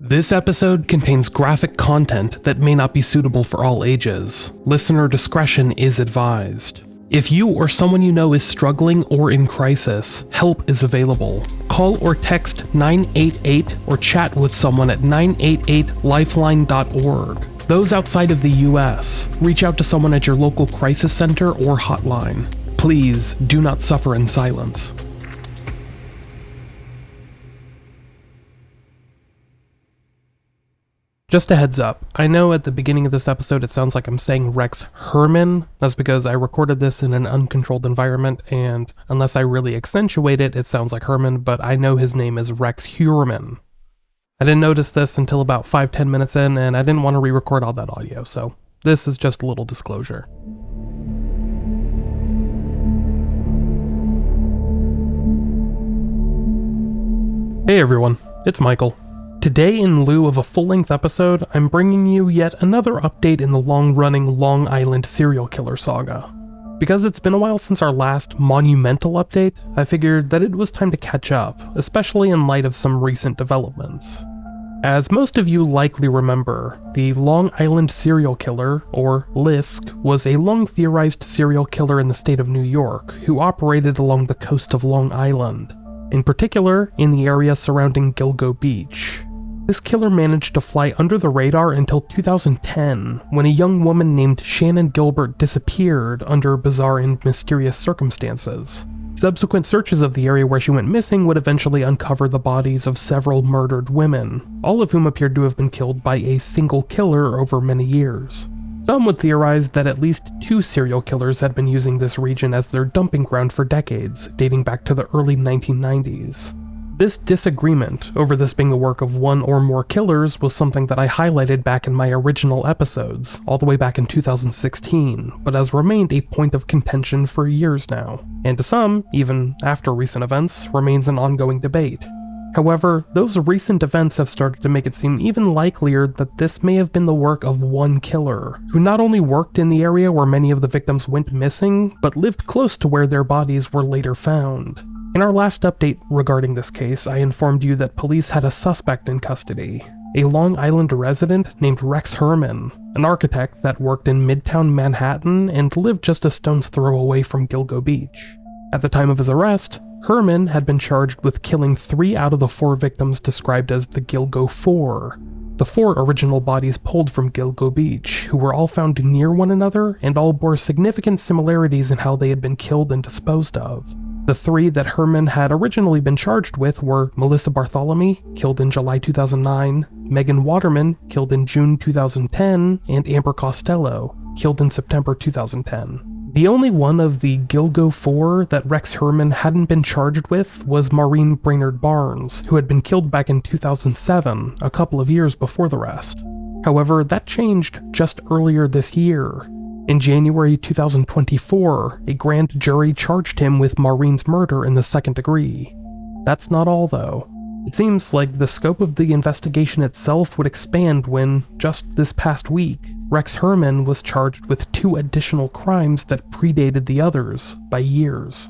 This episode contains graphic content that may not be suitable for all ages. Listener discretion is advised. If you or someone you know is struggling or in crisis, help is available. Call or text 988 or chat with someone at 988lifeline.org. Those outside of the US, reach out to someone at your local crisis center or hotline. Please do not suffer in silence. Just a heads up, I know at the beginning of this episode it sounds like I'm saying Rex Heuermann. That's because I recorded this in an uncontrolled environment, and unless I really accentuate it, it sounds like Herman, but I know his name is Rex Heuermann. I didn't notice this until about 5-10 minutes in, and I didn't want to re-record all that audio, so this is just a little disclosure. Hey everyone, it's Michael. Today, in lieu of a full-length episode, I'm bringing you yet another update in the long-running Long Island serial killer saga. Because it's been a while since our last monumental update, I figured that it was time to catch up, especially in light of some recent developments. As most of you likely remember, the Long Island serial killer, or LISK, was a long-theorized serial killer in the state of New York who operated along the coast of Long Island, in particular in the area surrounding Gilgo Beach. This killer managed to fly under the radar until 2010, when a young woman named Shannon Gilbert disappeared under bizarre and mysterious circumstances. Subsequent searches of the area where she went missing would eventually uncover the bodies of several murdered women, all of whom appeared to have been killed by a single killer over many years. Some would theorize that at least 2 serial killers had been using this region as their dumping ground for decades, dating back to the early 1990s. This disagreement over this being the work of one or more killers was something that I highlighted back in my original episodes, all the way back in 2016, but has remained a point of contention for years now, and to some, even after recent events, remains an ongoing debate. However, those recent events have started to make it seem even likelier that this may have been the work of one killer, who not only worked in the area where many of the victims went missing, but lived close to where their bodies were later found. In our last update regarding this case, I informed you that police had a suspect in custody, a Long Island resident named Rex Heuermann, an architect that worked in Midtown Manhattan and lived just a stone's throw away from Gilgo Beach. At the time of his arrest, Heuermann had been charged with killing 3 out of the 4 victims described as the Gilgo 4, the 4 original bodies pulled from Gilgo Beach, who were all found near one another and all bore significant similarities in how they had been killed and disposed of. The 3 that Heuermann had originally been charged with were Melissa Bartholomew, killed in July 2009, Megan Waterman, killed in June 2010, and Amber Costello, killed in September 2010. The only one of the Gilgo 4 that Rex Heuermann hadn't been charged with was Maureen Brainerd Barnes, who had been killed back in 2007, a couple of years before the rest. However, that changed just earlier this year. In January 2024, a grand jury charged him with Maureen's murder in the 2nd degree. That's not all, though. It seems like the scope of the investigation itself would expand when, just this past week, Rex Heuermann was charged with 2 additional crimes that predated the others by years.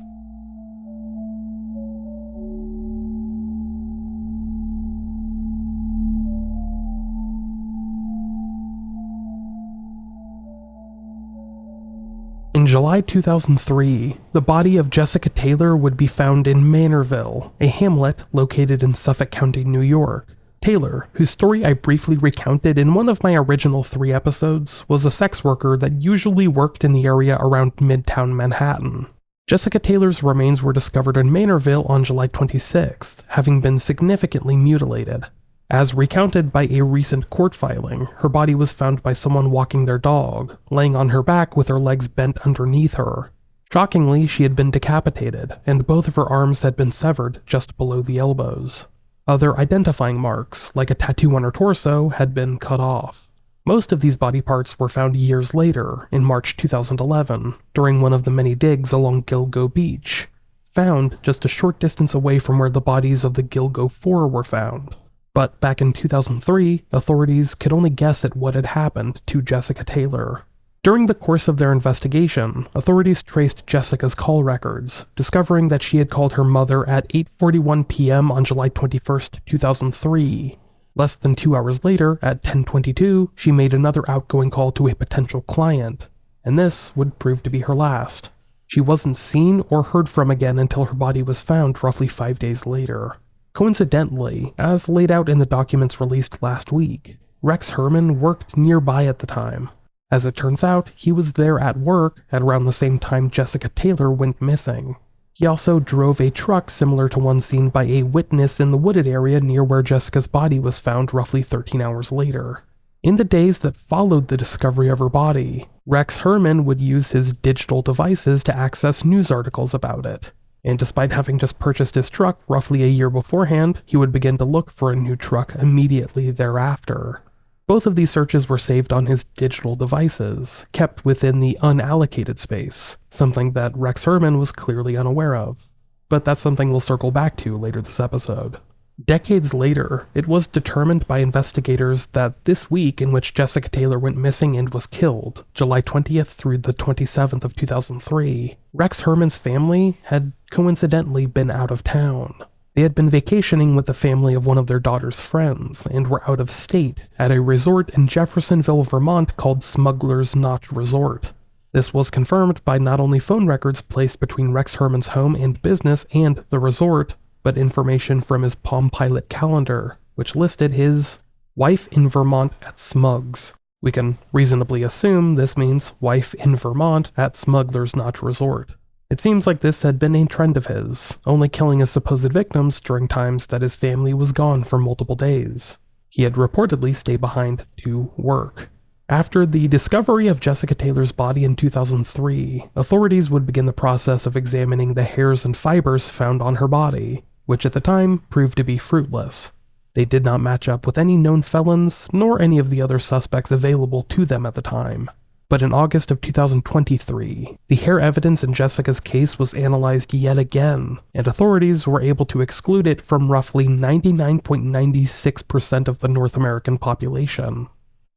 In July 2003, the body of Jessica Taylor would be found in Manorville, a hamlet located in Suffolk County, New York. Taylor, whose story I briefly recounted in one of my original 3 episodes, was a sex worker that usually worked in the area around Midtown Manhattan. Jessica Taylor's remains were discovered in Manorville on July 26th, having been significantly mutilated. As recounted by a recent court filing, her body was found by someone walking their dog, laying on her back with her legs bent underneath her. Shockingly, she had been decapitated, and both of her arms had been severed just below the elbows. Other identifying marks, like a tattoo on her torso, had been cut off. Most of these body parts were found years later, in March 2011, during one of the many digs along Gilgo Beach, found just a short distance away from where the bodies of the Gilgo 4 were found. But back in 2003, authorities could only guess at what had happened to Jessica Taylor. During the course of their investigation, authorities traced Jessica's call records, discovering that she had called her mother at 8:41 p.m. on July 21, 2003. Less than 2 hours later, at 10:22, she made another outgoing call to a potential client, and this would prove to be her last. She wasn't seen or heard from again until her body was found roughly 5 days later. Coincidentally, as laid out in the documents released last week, Rex Heuermann worked nearby at the time. As it turns out, he was there at work at around the same time Jessica Taylor went missing. He also drove a truck similar to one seen by a witness in the wooded area near where Jessica's body was found roughly 13 hours later. In the days that followed the discovery of her body, Rex Heuermann would use his digital devices to access news articles about it. And despite having just purchased his truck roughly a year beforehand, he would begin to look for a new truck immediately thereafter. Both of these searches were saved on his digital devices, kept within the unallocated space, something that Rex Heuermann was clearly unaware of. But that's something we'll circle back to later this episode. Decades later, it was determined by investigators that this week in which Jessica Taylor went missing and was killed, July 20th through the 27th of 2003, Rex Heuermann's family had coincidentally been out of town. They had been vacationing with the family of one of their daughter's friends, and were out of state at a resort in Jeffersonville, Vermont called Smuggler's Notch Resort. This was confirmed by not only phone records placed between Rex Heuermann's home and business and the resort, but information from his Palm Pilot calendar, which listed his wife in Vermont at Smugs. We can reasonably assume this means wife in Vermont at Smuggler's Notch Resort. It seems like this had been a trend of his, only killing his supposed victims during times that his family was gone for multiple days. He had reportedly stayed behind to work. After the discovery of Jessica Taylor's body in 2003, authorities would begin the process of examining the hairs and fibers found on her body, which at the time proved to be fruitless. They did not match up with any known felons, nor any of the other suspects available to them at the time. But in August of 2023, the hair evidence in Jessica's case was analyzed yet again, and authorities were able to exclude it from roughly 99.96% of the North American population.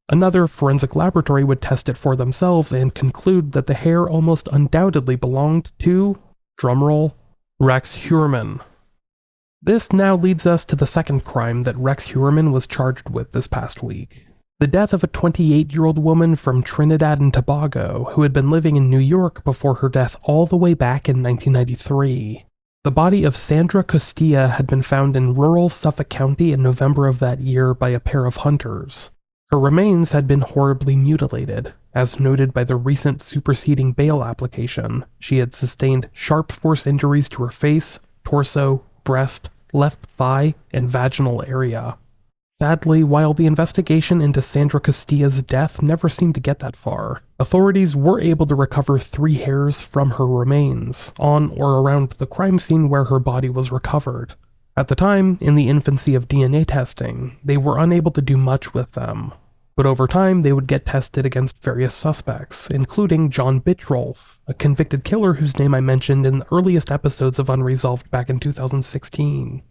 Another forensic laboratory would test it for themselves and conclude that the hair almost undoubtedly belonged to, drumroll, Rex Heuermann. This now leads us to the second crime that Rex Heuermann was charged with this past week. The death of a 28-year-old woman from Trinidad and Tobago who had been living in New York before her death all the way back in 1993. The body of Sandra Costilla had been found in rural Suffolk County in November of that year by a pair of hunters. Her remains had been horribly mutilated. As noted by the recent superseding bail application, she had sustained sharp force injuries to her face, torso, breast, left thigh, and vaginal area. Sadly, while the investigation into Sandra Costilla's death never seemed to get that far, authorities were able to recover 3 hairs from her remains, on or around the crime scene where her body was recovered. At the time, in the infancy of DNA testing, they were unable to do much with them. But over time, they would get tested against various suspects, including John Bittrolff, a convicted killer whose name I mentioned in the earliest episodes of Unresolved back in 2016.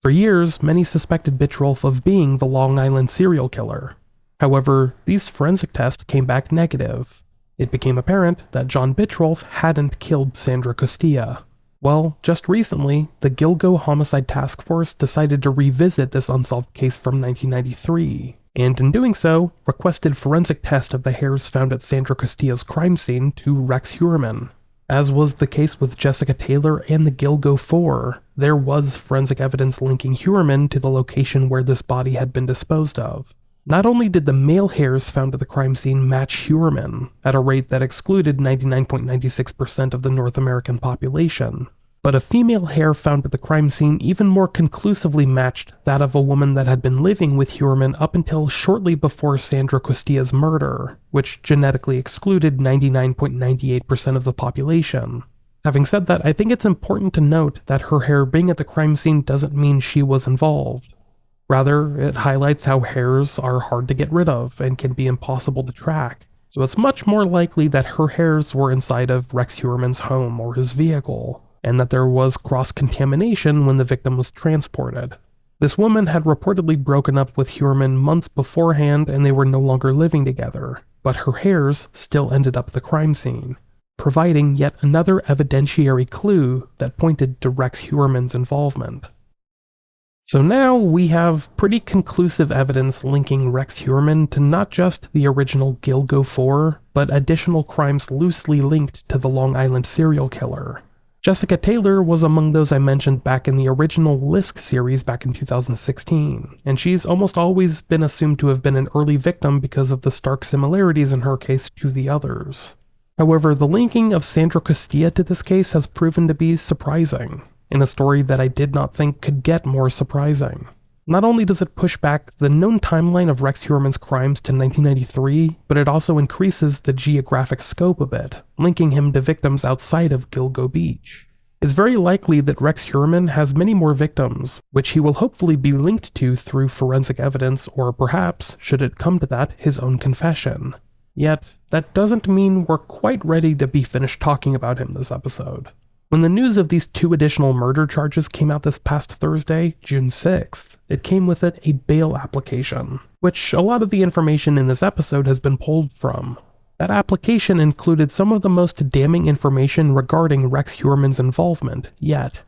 For years, many suspected Bittrolff of being the Long Island serial killer. However, these forensic tests came back negative. It became apparent that John Bittrolff hadn't killed Sandra Costilla. Well, just recently, the Gilgo Homicide Task Force decided to revisit this unsolved case from 1993, and in doing so, requested forensic test of the hairs found at Sandra Costilla's crime scene to Rex Heuermann. As was the case with Jessica Taylor and the Gilgo 4, there was forensic evidence linking Heuermann to the location where this body had been disposed of. Not only did the male hairs found at the crime scene match Heuermann at a rate that excluded 99.96% of the North American population, but a female hair found at the crime scene even more conclusively matched that of a woman that had been living with Heuermann up until shortly before Sandra Costilla's murder, which genetically excluded 99.98% of the population. Having said that, I think it's important to note that her hair being at the crime scene doesn't mean she was involved. Rather, it highlights how hairs are hard to get rid of and can be impossible to track, so it's much more likely that her hairs were inside of Rex Heuermann's home or his vehicle, and that there was cross-contamination when the victim was transported. This woman had reportedly broken up with Heuermann months beforehand and they were no longer living together, but her hairs still ended up at the crime scene, providing yet another evidentiary clue that pointed to Rex Heuermann's involvement. So now we have pretty conclusive evidence linking Rex Heuermann to not just the original Gilgo 4, but additional crimes loosely linked to the Long Island serial killer. Jessica Taylor was among those I mentioned back in the original Lisk series back in 2016, and she's almost always been assumed to have been an early victim because of the stark similarities in her case to the others. However, the linking of Sandra Costilla to this case has proven to be surprising, in a story that I did not think could get more surprising. Not only does it push back the known timeline of Rex Heuermann's crimes to 1993, but it also increases the geographic scope a bit, linking him to victims outside of Gilgo Beach. It's very likely that Rex Heuermann has many more victims, which he will hopefully be linked to through forensic evidence or perhaps, should it come to that, his own confession. Yet, that doesn't mean we're quite ready to be finished talking about him this episode. When the news of these 2 additional murder charges came out this past Thursday, June 6th, it came with it a bail application, which a lot of the information in this episode has been pulled from. That application included some of the most damning information regarding Rex Heuermann's involvement yet.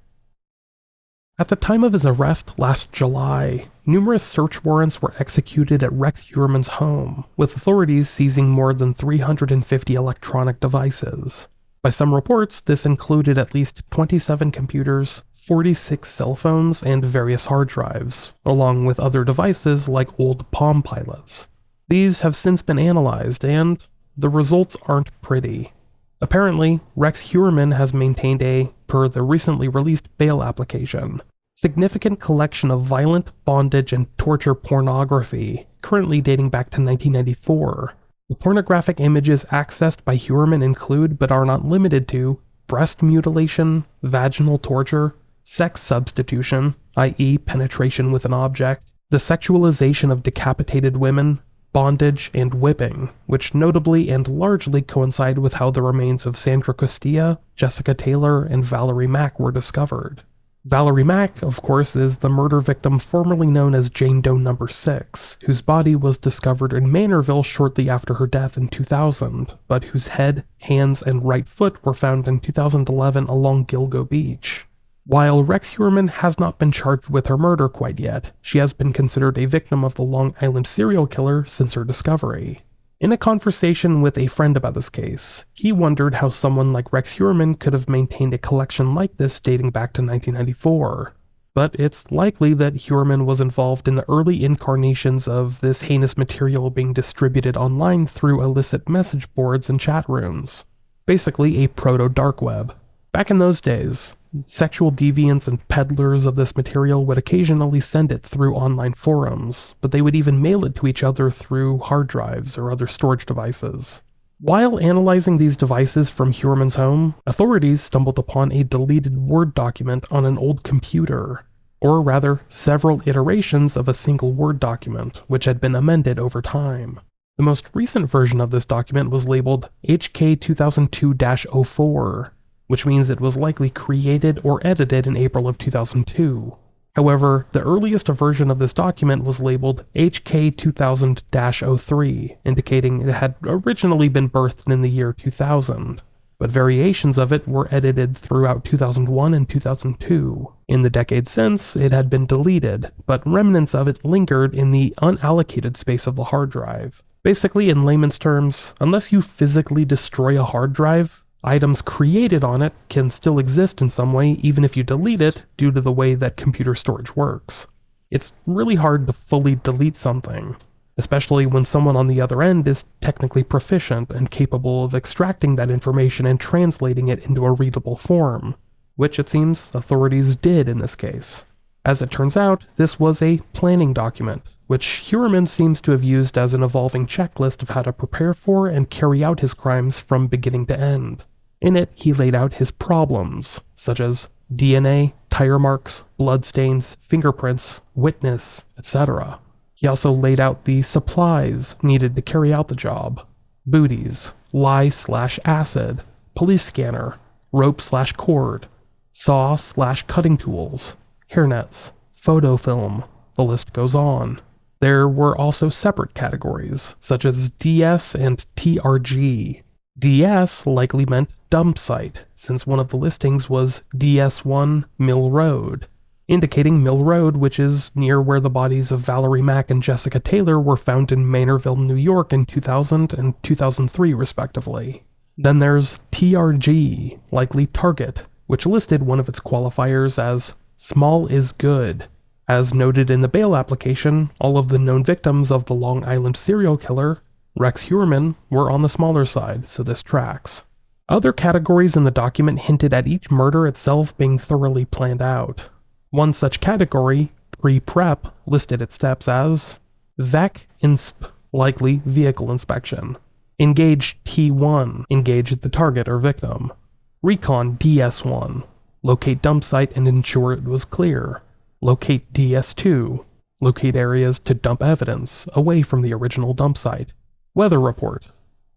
At the time of his arrest last July, numerous search warrants were executed at Rex Heuermann's home, with authorities seizing more than 350 electronic devices. By some reports, this included at least 27 computers, 46 cell phones, and various hard drives, along with other devices like old Palm Pilots. These have since been analyzed, and the results aren't pretty. Apparently, Rex Heuermann has maintained a, per the recently released bail application, significant collection of violent, bondage, and torture pornography, currently dating back to 1994. The pornographic images accessed by Heuermann include, but are not limited to, breast mutilation, vaginal torture, sex substitution, i.e. penetration with an object, the sexualization of decapitated women, bondage, and whipping, which notably and largely coincide with how the remains of Sandra Costilla, Jessica Taylor, and Valerie Mack were discovered. Valerie Mack, of course, is the murder victim formerly known as Jane Doe No. 6, whose body was discovered in Manorville shortly after her death in 2000, but whose head, hands, and right foot were found in 2011 along Gilgo Beach. While Rex Heuermann has not been charged with her murder quite yet, she has been considered a victim of the Long Island serial killer since her discovery. In a conversation with a friend about this case, he wondered how someone like Rex Heuermann could have maintained a collection like this dating back to 1994. But it's likely that Heuermann was involved in the early incarnations of this heinous material being distributed online through illicit message boards and chat rooms. Basically a proto-dark web. Back in those days, sexual deviants and peddlers of this material would occasionally send it through online forums, but they would even mail it to each other through hard drives or other storage devices. While analyzing these devices from Heuermann's home, authorities stumbled upon a deleted Word document on an old computer, or rather, several iterations of a single Word document, which had been amended over time. The most recent version of this document was labeled HK 2002-04, which means it was likely created or edited in April of 2002. However, the earliest version of this document was labeled HK 2000-03, indicating it had originally been birthed in the year 2000, but variations of it were edited throughout 2001 and 2002. In the decade since, it had been deleted, but remnants of it lingered in the unallocated space of the hard drive. Basically, in layman's terms, unless you physically destroy a hard drive, items created on it can still exist in some way even if you delete it due to the way that computer storage works. It's really hard to fully delete something, especially when someone on the other end is technically proficient and capable of extracting that information and translating it into a readable form, which it seems authorities did in this case. As it turns out, this was a planning document, which Heuermann seems to have used as an evolving checklist of how to prepare for and carry out his crimes from beginning to end. In it, he laid out his problems, such as DNA, tire marks, bloodstains, fingerprints, witness, etc. He also laid out the supplies needed to carry out the job: booties, lye/acid, police scanner, rope/cord, saw/cutting tools, hairnets, photo film, the list goes on. There were also separate categories, such as DS and TRG. DS likely meant dump site, since one of the listings was DS1 Mill Road. indicating Mill Road, which is near where the bodies of Valerie Mack and Jessica Taylor were found in Manorville, New York in 2000 and 2003 respectively. Then there's TRG, likely target, which listed one of its qualifiers as small is good. As noted in the bail application, all of the known victims of the Long Island serial killer, Rex Heuermann, were on the smaller side, so this tracks. Other categories in the document hinted at each murder itself being thoroughly planned out. One such category, pre-prep, listed its steps as VEC INSP, likely vehicle inspection. Engage T1, engage the target or victim. Recon DS1, locate dump site and ensure it was clear. Locate DS2, locate areas to dump evidence away from the original dump site. Weather report,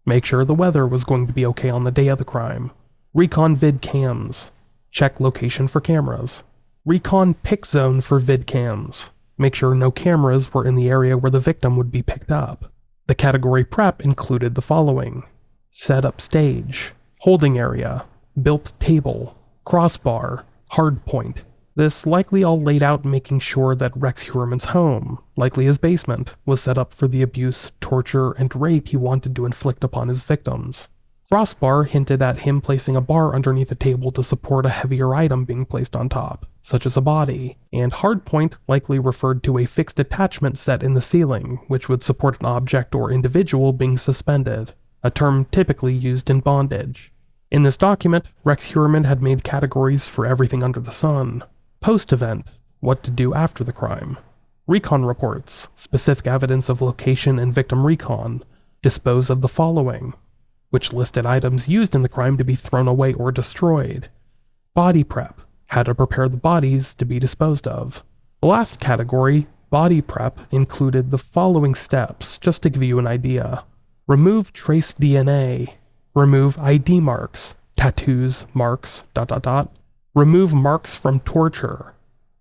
make sure the weather was going to be okay on the day of the crime. Recon vid cams, check location for cameras. Recon pick zone for vid cams, make sure no cameras were in the area where the victim would be picked up. The category prep included the following: set up stage, holding area, built table, crossbar, hard point. This likely all laid out making sure that Rex Heuermann's home, likely his basement, was set up for the abuse, torture, and rape he wanted to inflict upon his victims. Crossbar hinted at him placing a bar underneath a table to support a heavier item being placed on top, such as a body, and hardpoint likely referred to a fixed attachment set in the ceiling, which would support an object or individual being suspended, a term typically used in bondage. In this document, Rex Heuermann had made categories for everything under the sun. Post-event, what to do after the crime. Recon reports, specific evidence of location and victim recon. Dispose of the following, which listed items used in the crime to be thrown away or destroyed. Body prep, how to prepare the bodies to be disposed of. The last category, body prep, included the following steps, just to give you an idea. Remove trace DNA. Remove ID marks, tattoos, marks, ... Remove marks from torture.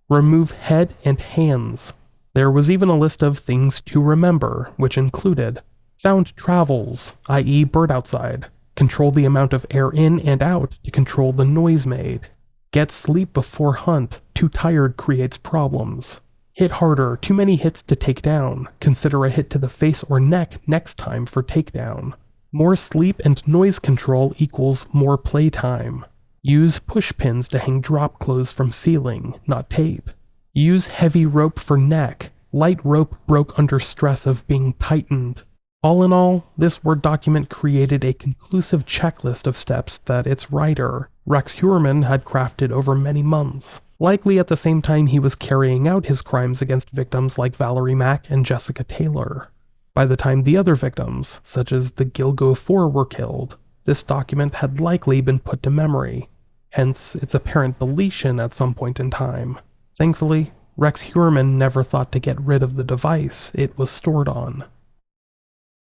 Remove head and hands. There was even a list of things to remember, which included sound travels, i.e. bird outside. Control the amount of air in and out to control the noise made. Get sleep before hunt, too tired creates problems. Hit harder, too many hits to take down. Consider a hit to the face or neck next time for takedown. More sleep and noise control equals more playtime. Use push pins to hang drop clothes from ceiling, not tape. Use heavy rope for neck. Light rope broke under stress of being tightened. All in all, this Word document created a conclusive checklist of steps that its writer, Rex Heuermann, had crafted over many months, likely at the same time he was carrying out his crimes against victims like Valerie Mack and Jessica Taylor. By the time the other victims, such as the Gilgo Four, were killed, this document had likely been put to memory, hence its apparent deletion at some point in time. Thankfully, Rex Heuermann never thought to get rid of the device it was stored on.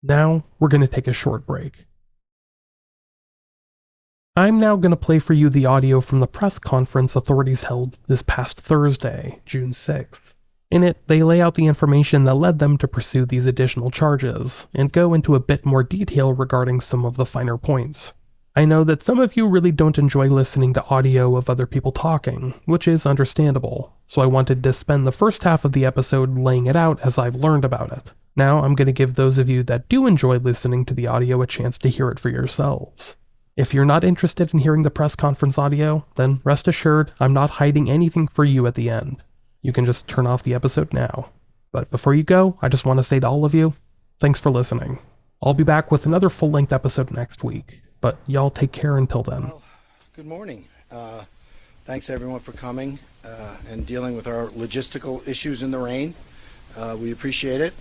Now, we're going to take a short break. I'm now going to play for you the audio from the press conference authorities held this past Thursday, June 6th. In it, they lay out the information that led them to pursue these additional charges, and go into a bit more detail regarding some of the finer points. I know that some of you really don't enjoy listening to audio of other people talking, which is understandable, so I wanted to spend the first half of the episode laying it out as I've learned about it. Now I'm going to give those of you that do enjoy listening to the audio a chance to hear it for yourselves. If you're not interested in hearing the press conference audio, then rest assured I'm not hiding anything for you at the end. You can just turn off the episode now. But before you go, I just want to say to all of you, thanks for listening. I'll be back with another full-length episode next week, but y'all take care until then. Well, good morning. Thanks everyone for coming and dealing with our logistical issues in the rain. We appreciate it.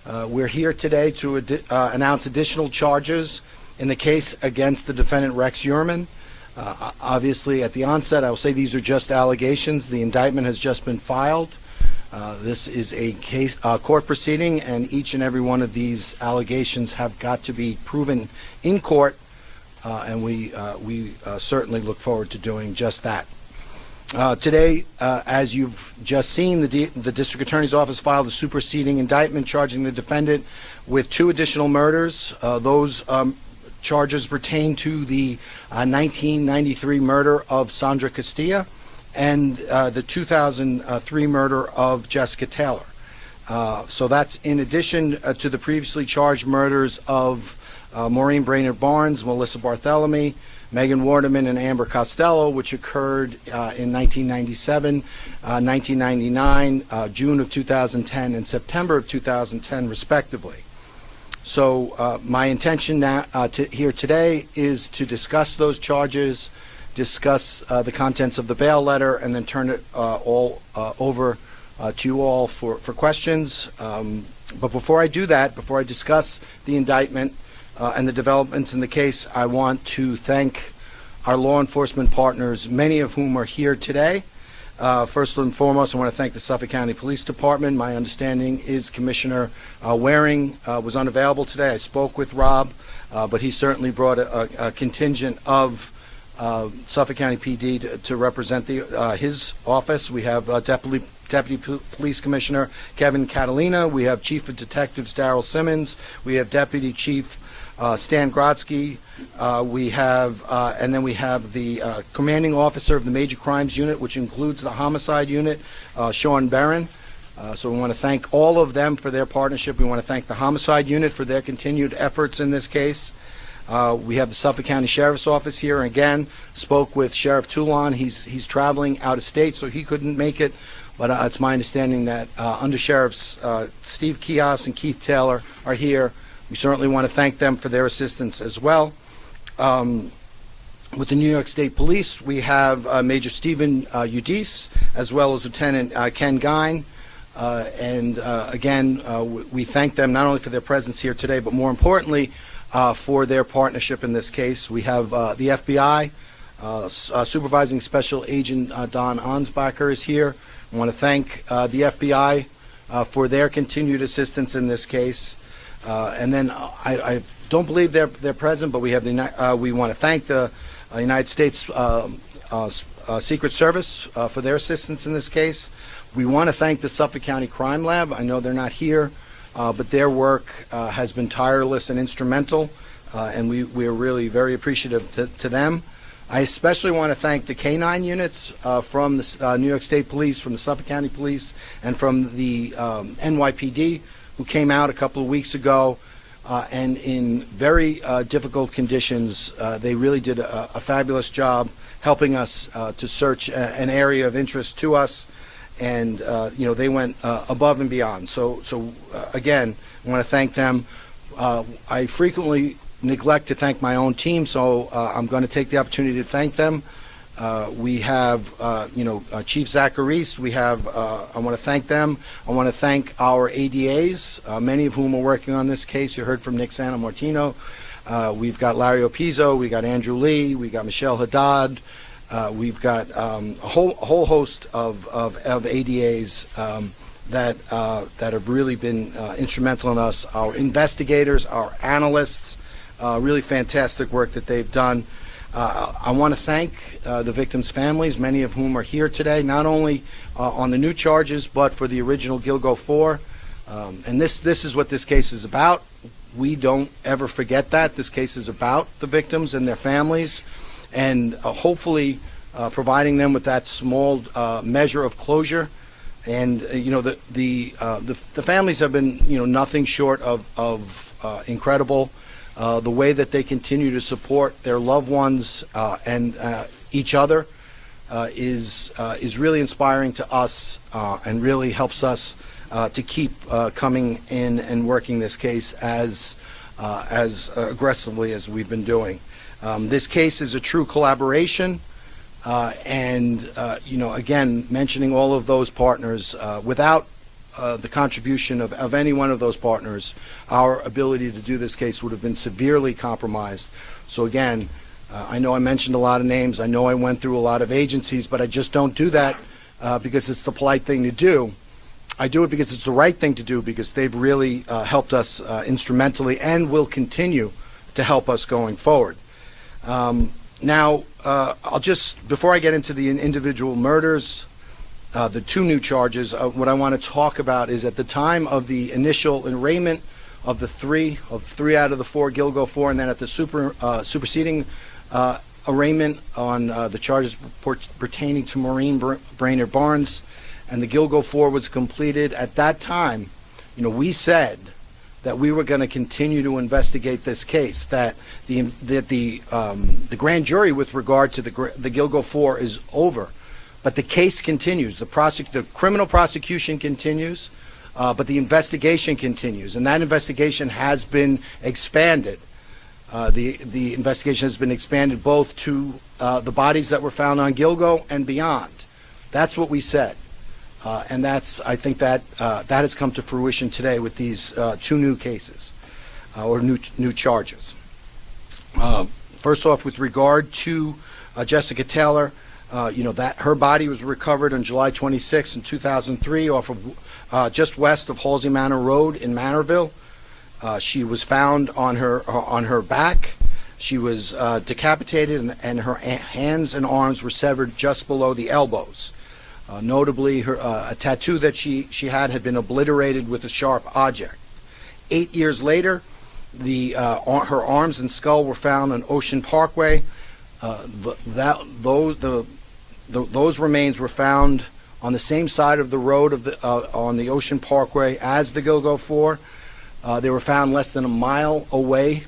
We're here today to announce additional charges in the case against the defendant Rex Heuermann. Obviously, at the onset, I will say these are just allegations. The indictment has just been filed. This is a case, court proceeding, and each and every one of these allegations have got to be proven in court, and we certainly look forward to doing just that. Today, as you've just seen, the District Attorney's Office filed a superseding indictment charging the defendant with 2 additional murders. Those charges pertain to the 1993 murder of Sandra Costilla and the 2003 murder of Jessica Taylor. So that's in addition to the previously charged murders of Maureen Brainerd Barnes, Melissa Barthelemy, Megan Waterman, and Amber Costello, which occurred in 1997, 1999, June of 2010, and September of 2010, respectively. So my intention now, here today is to discuss those charges, discuss the contents of the bail letter, and then turn it all over to you all for questions. But before I do that, before I discuss the indictment and the developments in the case, I want to thank our law enforcement partners, many of whom are here today. First and foremost, I want to thank the Suffolk County Police Department. My understanding is Commissioner Waring was unavailable today. I spoke with Rob, but he certainly brought a contingent of Suffolk County PD to represent his office. We have Deputy Police Commissioner Kevin Catalina. We have Chief of Detectives Daryl Simmons. We have Deputy Chief Stan Grodsky. And then we have the Commanding Officer of the Major Crimes Unit, which includes the Homicide Unit, Sean Barron. So we want to thank all of them for their partnership. We want to thank the Homicide Unit for their continued efforts in this case. We have the Suffolk County Sheriff's Office here. And again, spoke with Sheriff Toulon. He's traveling out of state, so he couldn't make it. But it's my understanding that Under Sheriffs Steve Kios and Keith Taylor are here. We certainly want to thank them for their assistance as well. With the New York State Police, we have Major Stephen Udis, as well as Lieutenant Ken Gine. Again, we thank them not only for their presence here today, but more importantly, for their partnership in this case. We have the FBI, Supervising Special Agent Don Ansbacher is here. I want to thank the FBI for their continued assistance in this case. And then I don't believe they're present, but we have we want to thank the United States Secret Service for their assistance in this case. We want to thank the Suffolk County Crime Lab. I know they're not here, but their work has been tireless and instrumental, and we are really very appreciative to them. I especially want to thank the K-9 units from the New York State Police, from the Suffolk County Police, and from the NYPD, who came out a couple of weeks ago, and in very difficult conditions. They really did a fabulous job helping us to search an area of interest to us, and they went above and beyond. So again, I want to thank them. I frequently neglect to thank my own team, so I'm going to take the opportunity to thank them. We have, Chief Zacharis. We have. I want to thank them. I want to thank our ADAs, many of whom are working on this case. You heard from Nick Santamartino. We've got Larry Opizzo. We got Andrew Lee. We got Michelle Haddad. We've got a whole host of ADAs that have really been instrumental in us. Our investigators, our analysts. Really fantastic work that they've done. I want to thank the victims' families, many of whom are here today, not only on the new charges, but for the original Gilgo 4. And this is what this case is about. We don't ever forget that. This case is about the victims and their families, and hopefully providing them with that small measure of closure. And the families have been nothing short of incredible. The way that they continue to support their loved ones and each other is really inspiring to us, and really helps us to keep coming in and working this case as aggressively as we've been doing. This case is a true collaboration, and again, mentioning all of those partners, without the contribution of any one of those partners, our ability to do this case would have been severely compromised. So again, I know I mentioned a lot of names. I know I went through a lot of agencies, but I just don't do that because it's the polite thing to do. I do it because it's the right thing to do, because they've really helped us instrumentally and will continue to help us going forward. Now, I'll just, before I get into the individual murders, the two new charges, what I want to talk about is at the time of the initial arraignment of three out of the four Gilgo 4, and then at the superseding arraignment on the charges pertaining to Maureen Brainerd Barnes, and the Gilgo 4 was completed. At that time, we said that we were going to continue to investigate this case, that the grand jury with regard to the Gilgo 4 is over, but the case continues. The criminal prosecution continues, but the investigation continues, and that investigation has been expanded. The investigation has been expanded both to the bodies that were found on Gilgo and beyond. That's what we said. And I think that has come to fruition today with these two new cases or new charges. First off, with regard to Jessica Taylor, that her body was recovered on July 26 in 2003 off of just west of Halsey Manor Road in Manorville. She was found on her back. She was decapitated, and her hands and arms were severed just below the elbows. Notably, a tattoo that she had been obliterated with a sharp object. 8 years later, her arms and skull were found on Ocean Parkway. Those remains were found on the same side of the road on the Ocean Parkway as the Gilgo 4. They were found less than a mile away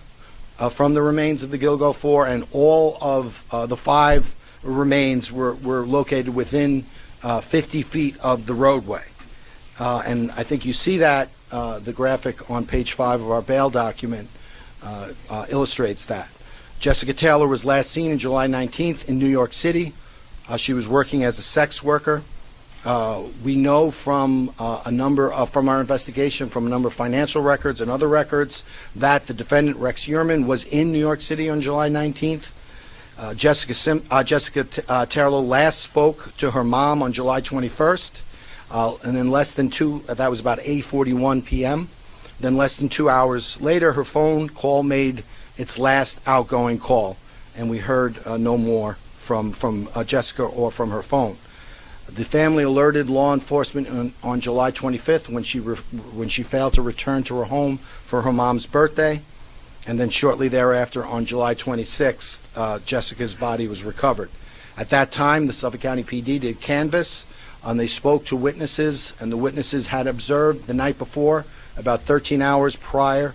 from the remains of the Gilgo 4, and all of the 5 remains were located within 50 feet of the roadway. And I think you see that the graphic on page 5 of our bail document illustrates that. Jessica Taylor was last seen on July 19th in New York City. She was working as a sex worker. We know from from our investigation, from a number of financial records and other records, that the defendant, Rex Heuermann, was in New York City on July 19th. Jessica Taylor last spoke to her mom on July 21st, and then that was about 8:41 p.m. Then less than 2 hours later, her phone call made its last outgoing call, and we heard no more from Jessica or from her phone. The family alerted law enforcement on July 25th when she failed to return to her home for her mom's birthday. And then shortly thereafter, on July 26th, Jessica's body was recovered. At that time, the Suffolk County PD did canvass, and they spoke to witnesses, and the witnesses had observed the night before, about 13 hours prior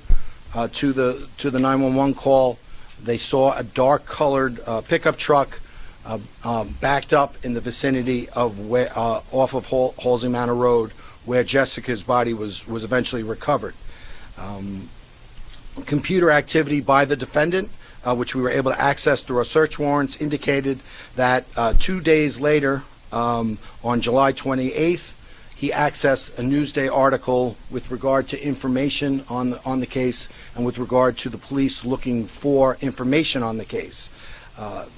to the 911 call, they saw a dark-colored pickup truck backed up in the vicinity of off of Halsey Manor Road, where Jessica's body was eventually recovered. Computer activity by the defendant, which we were able to access through our search warrants, indicated that 2 days later, on July 28th, he accessed a Newsday article with regard to information on the case and with regard to the police looking for information on the case.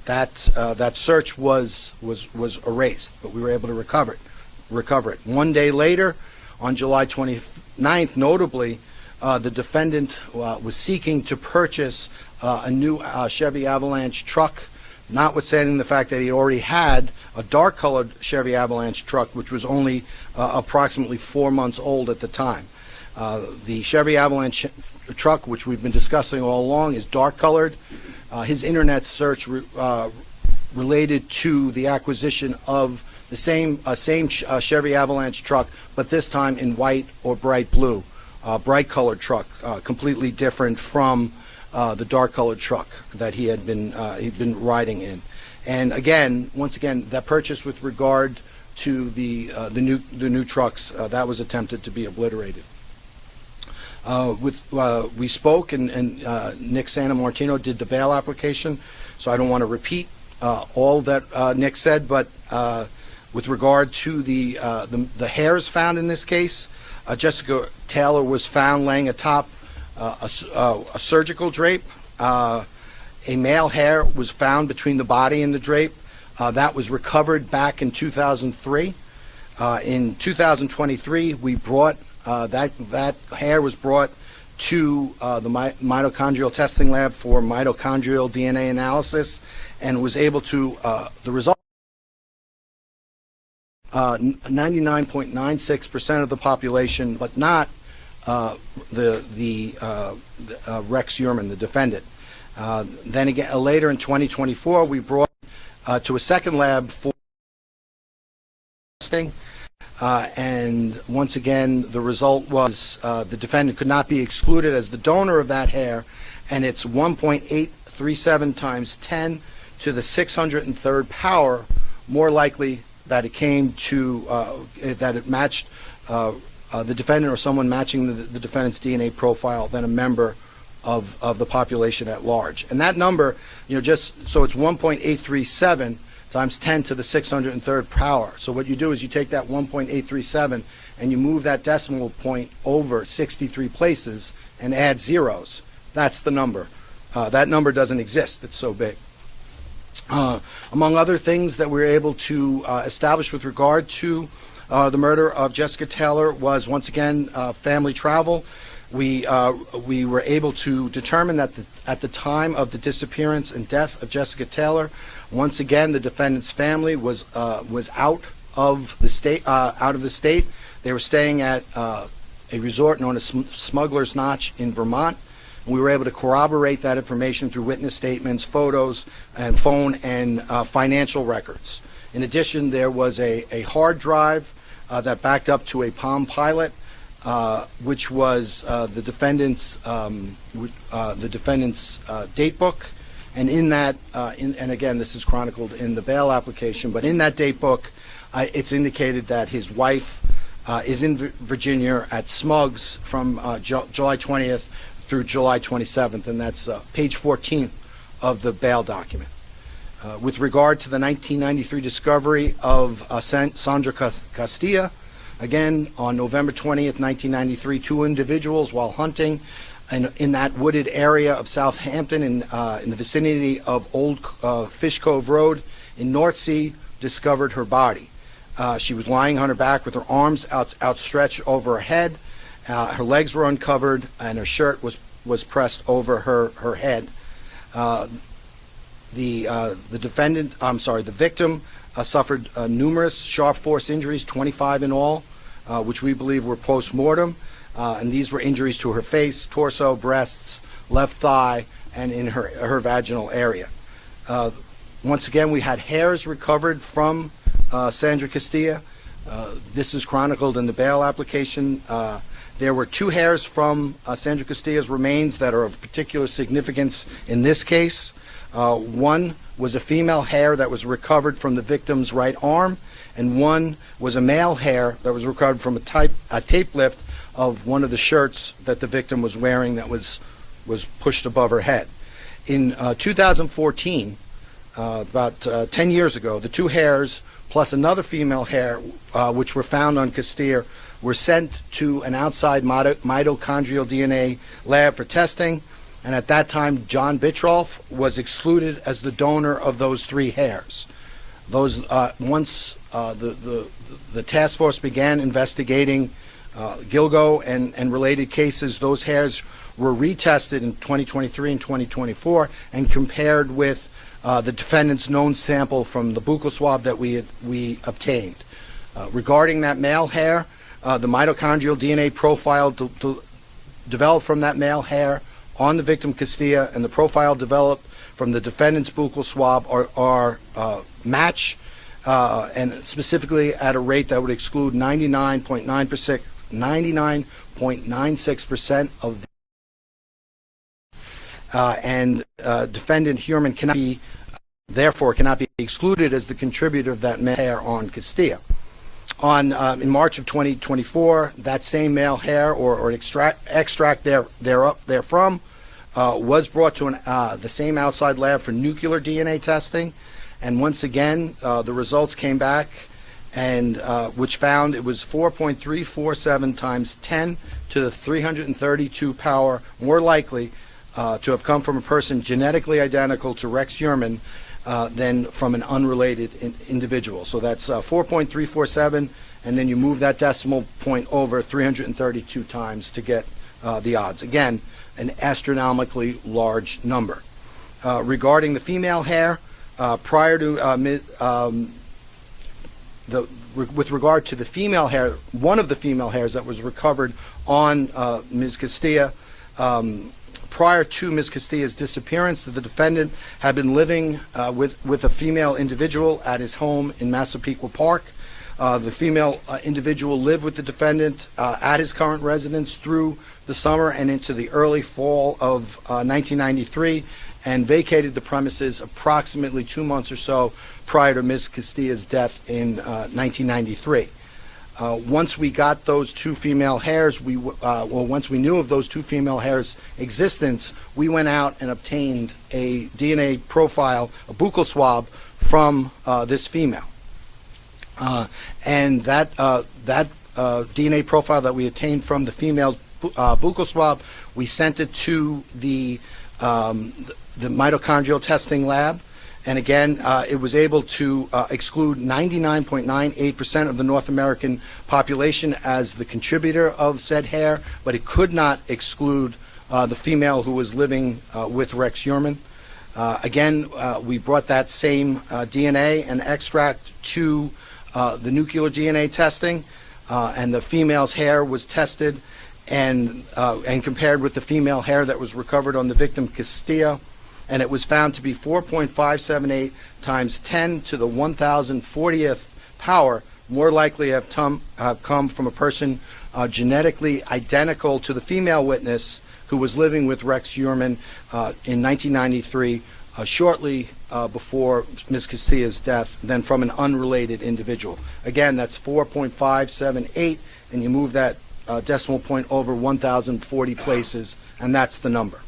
That search was erased, but we were able to recover it. 1 day later, on July 29th, notably, the defendant was seeking to purchase a new Chevy Avalanche truck, notwithstanding the fact that he already had a dark-colored Chevy Avalanche truck, which was only approximately 4 months old at the time. The Chevy Avalanche truck, which we've been discussing all along, is dark-colored. His internet search related to the acquisition of the same Chevy Avalanche truck, but this time in white or bright blue. Bright colored truck, completely different from the dark colored truck that he'd been riding in. And once again, that purchase with regard to the new trucks, that was attempted to be obliterated. We spoke, and Nick Santamartino did the bail application, so I don't want to repeat all that Nick said, but with regard to the hairs found in this case, Jessica Taylor was found laying atop a surgical drape. A male hair was found between the body and the drape. That was recovered back in 2003. In 2023, we brought that hair was brought to the mitochondrial testing lab for mitochondrial DNA analysis, and was able to the result. 99.96% of the population, but not Rex Heuermann, the defendant. Then again, later in 2024, we brought to a second lab for testing. And once again, the result was the defendant could not be excluded as the donor of that hair, and it's 1.837 times 10 to the 603rd power more likely that it came to that it matched the defendant or someone matching the defendant's DNA profile than a member of the population at large. And that number, just so it's 1.837 times 10 to the 603rd power. So what you do is you take that 1.837 and you move that decimal point over 63 places and add zeros. That's the number. That number doesn't exist. It's so big. Among other things that we were able to establish with regard to the murder of Jessica Taylor was, once again, family travel. We were able to determine that at the time of the disappearance and death of Jessica Taylor, once again, the defendant's family was out of the state. They were staying at a resort known as Smuggler's Notch in Vermont. We were able to corroborate that information through witness statements, photos, and phone and financial records. In addition, there was a hard drive that backed up to a Palm Pilot, which was the defendant's date book. And in that, and again, this is chronicled in the bail application, but in that date book, it's indicated that his wife is in Virginia at Smugs from July 20th through July 27th, and that's page 14 of the bail document. With regard to the 1993 discovery of Sandra Costilla, again, on November 20th, 1993, two individuals, while hunting in that wooded area of Southampton in the vicinity of Old Fish Cove Road in North Sea, discovered her body. She was lying on her back with her arms outstretched over her head. Her legs were uncovered, and her shirt was pressed over her head. The victim suffered numerous sharp force injuries, 25 in all, which we believe were post-mortem, and these were injuries to her face, torso, breasts, left thigh, and in her vaginal area. Once again, we had hairs recovered from Sandra Costilla. This is chronicled in the bail application. There were two hairs from Sandra Costilla's remains that are of particular significance in this case. One was a female hair that was recovered from the victim's right arm, and one was a male hair that was recovered from a tape lift of one of the shirts that the victim was wearing that was pushed above her head. In 2014, about 10 years ago, the two hairs plus another female hair, which were found on Costilla, were sent to an outside mitochondrial DNA lab for testing, and at that time, John Bitroff was excluded as the donor of those three hairs. Once the task force began investigating Gilgo and related cases, those hairs were retested in 2023 and 2024 and compared with the defendant's known sample from the buccal swab that we obtained. Regarding that male hair, the mitochondrial DNA profile developed from that male hair on the victim Costilla and the profile developed from the defendant's buccal swab are match, and specifically at a rate that would exclude 99.96% of and defendant Heuermann therefore cannot be excluded as the contributor of that male hair on Costilla. In March of 2024, that same male hair or extract therefrom was brought to the same outside lab for nuclear DNA testing, and once again the results came back, and which found it was 4.347 times 10 to the 332 power more likely to have come from a person genetically identical to Rex Heuermann than from an unrelated individual. So that's 4.347, and then you move that decimal point over 332 times to get the odds. Again, an astronomically large number. Regarding the female hair, prior to with regard to the female hair, one of the female hairs that was recovered on Ms. Costilla Prior to Ms. Costilla's disappearance, the defendant had been living with a female individual at his home in Massapequa Park. The female individual lived with the defendant at his current residence through the summer and into the early fall of 1993, and vacated the premises approximately 2 months or so prior to Ms. Costilla's death in 1993. Once we got those two female hairs, once we knew of those two female hairs' existence, we went out and obtained a DNA profile, a buccal swab, from this female. And that DNA profile that we obtained from the female's buccal swab, we sent it to the mitochondrial testing lab. And again, it was able to exclude 99.98% of the North American population as the contributor of said hair, but it could not exclude the female who was living with Rex Heuermann. Again, we brought that same DNA and extract to the nuclear DNA testing, and the female's hair was tested and compared with the female hair that was recovered on the victim Costilla, and it was found to be 4.578 times 10 to the 1040th power, more likely have come from a person genetically identical to the female witness who was living with Rex Heuermann in 1993, shortly before Ms. Costilla's death, than from an unrelated individual. Again, that's 4.578, and you move that decimal point over 1,040 places, and that's the number.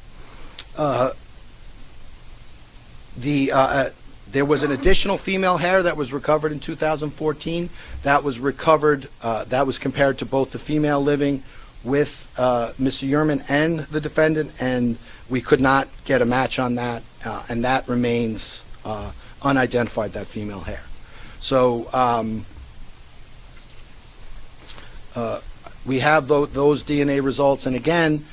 There was an additional female hair that was recovered in 2014. That was recovered, that was compared to both the female living with Mr. Heuermann and the defendant, and we could not get a match on that, and that remains unidentified, that female hair. So we have those DNA results, and again,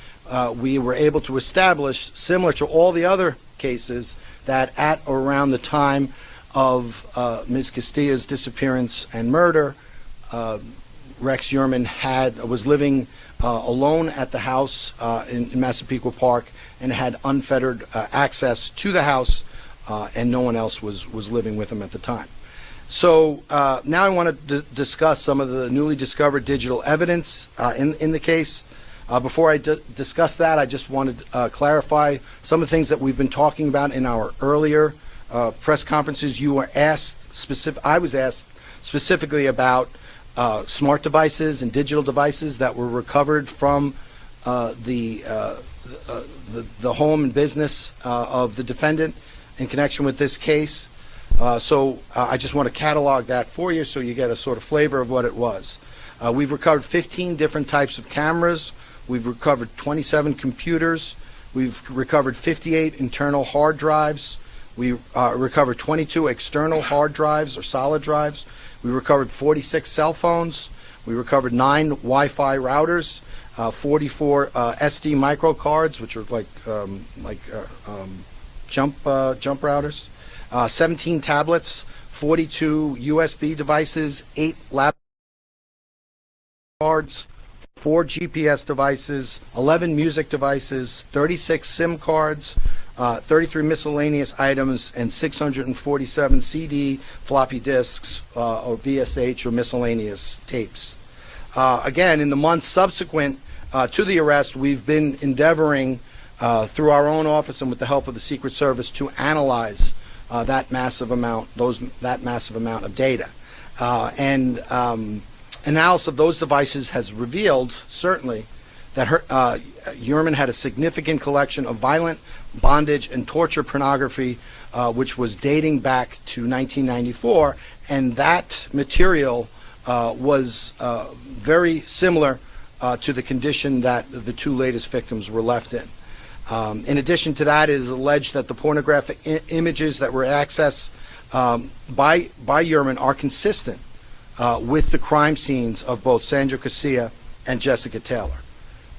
we were able to establish, similar to all the other cases, that at or around the time of Ms. Costilla's disappearance and murder, Rex Heuermann was living alone at the house in Massapequa Park and had unfettered access to the house, and no one else was living with him at the time. So now I want to discuss some of the newly discovered digital evidence in the case. Before I discuss that, I just wanted to clarify some of the things that we've been talking about in our earlier press conferences. You were asked I was asked specifically about smart devices and digital devices that were recovered from the home and business of the defendant in connection with this case. So I just want to catalog that for you so you get a sort of flavor of what it was. We've recovered 15 different types of cameras. We've recovered 27 computers. We've recovered 58 internal hard drives. We recovered 22 external hard drives or solid drives. We recovered 46 cell phones. We recovered 9 Wi-Fi routers, 44 SD micro cards, which are like jump routers, 17 tablets, 42 USB devices, 8 laptop cards, 4 GPS devices, 11 music devices, 36 SIM cards, 33 miscellaneous items, and 647 CD, floppy disks, or VSH or miscellaneous tapes. Again, in the months subsequent to the arrest, we've been endeavoring through our own office and with the help of the Secret Service to analyze that massive amount of data. Analysis of those devices has revealed, certainly, that Heuermann had a significant collection of violent, bondage, and torture pornography, which was dating back to 1994, and that material was very similar to the condition that the 2 latest victims were left in. In addition to that, it is alleged that the pornographic images that were accessed by Heuermann are consistent with the crime scenes of both Sandra Costilla and Jessica Taylor.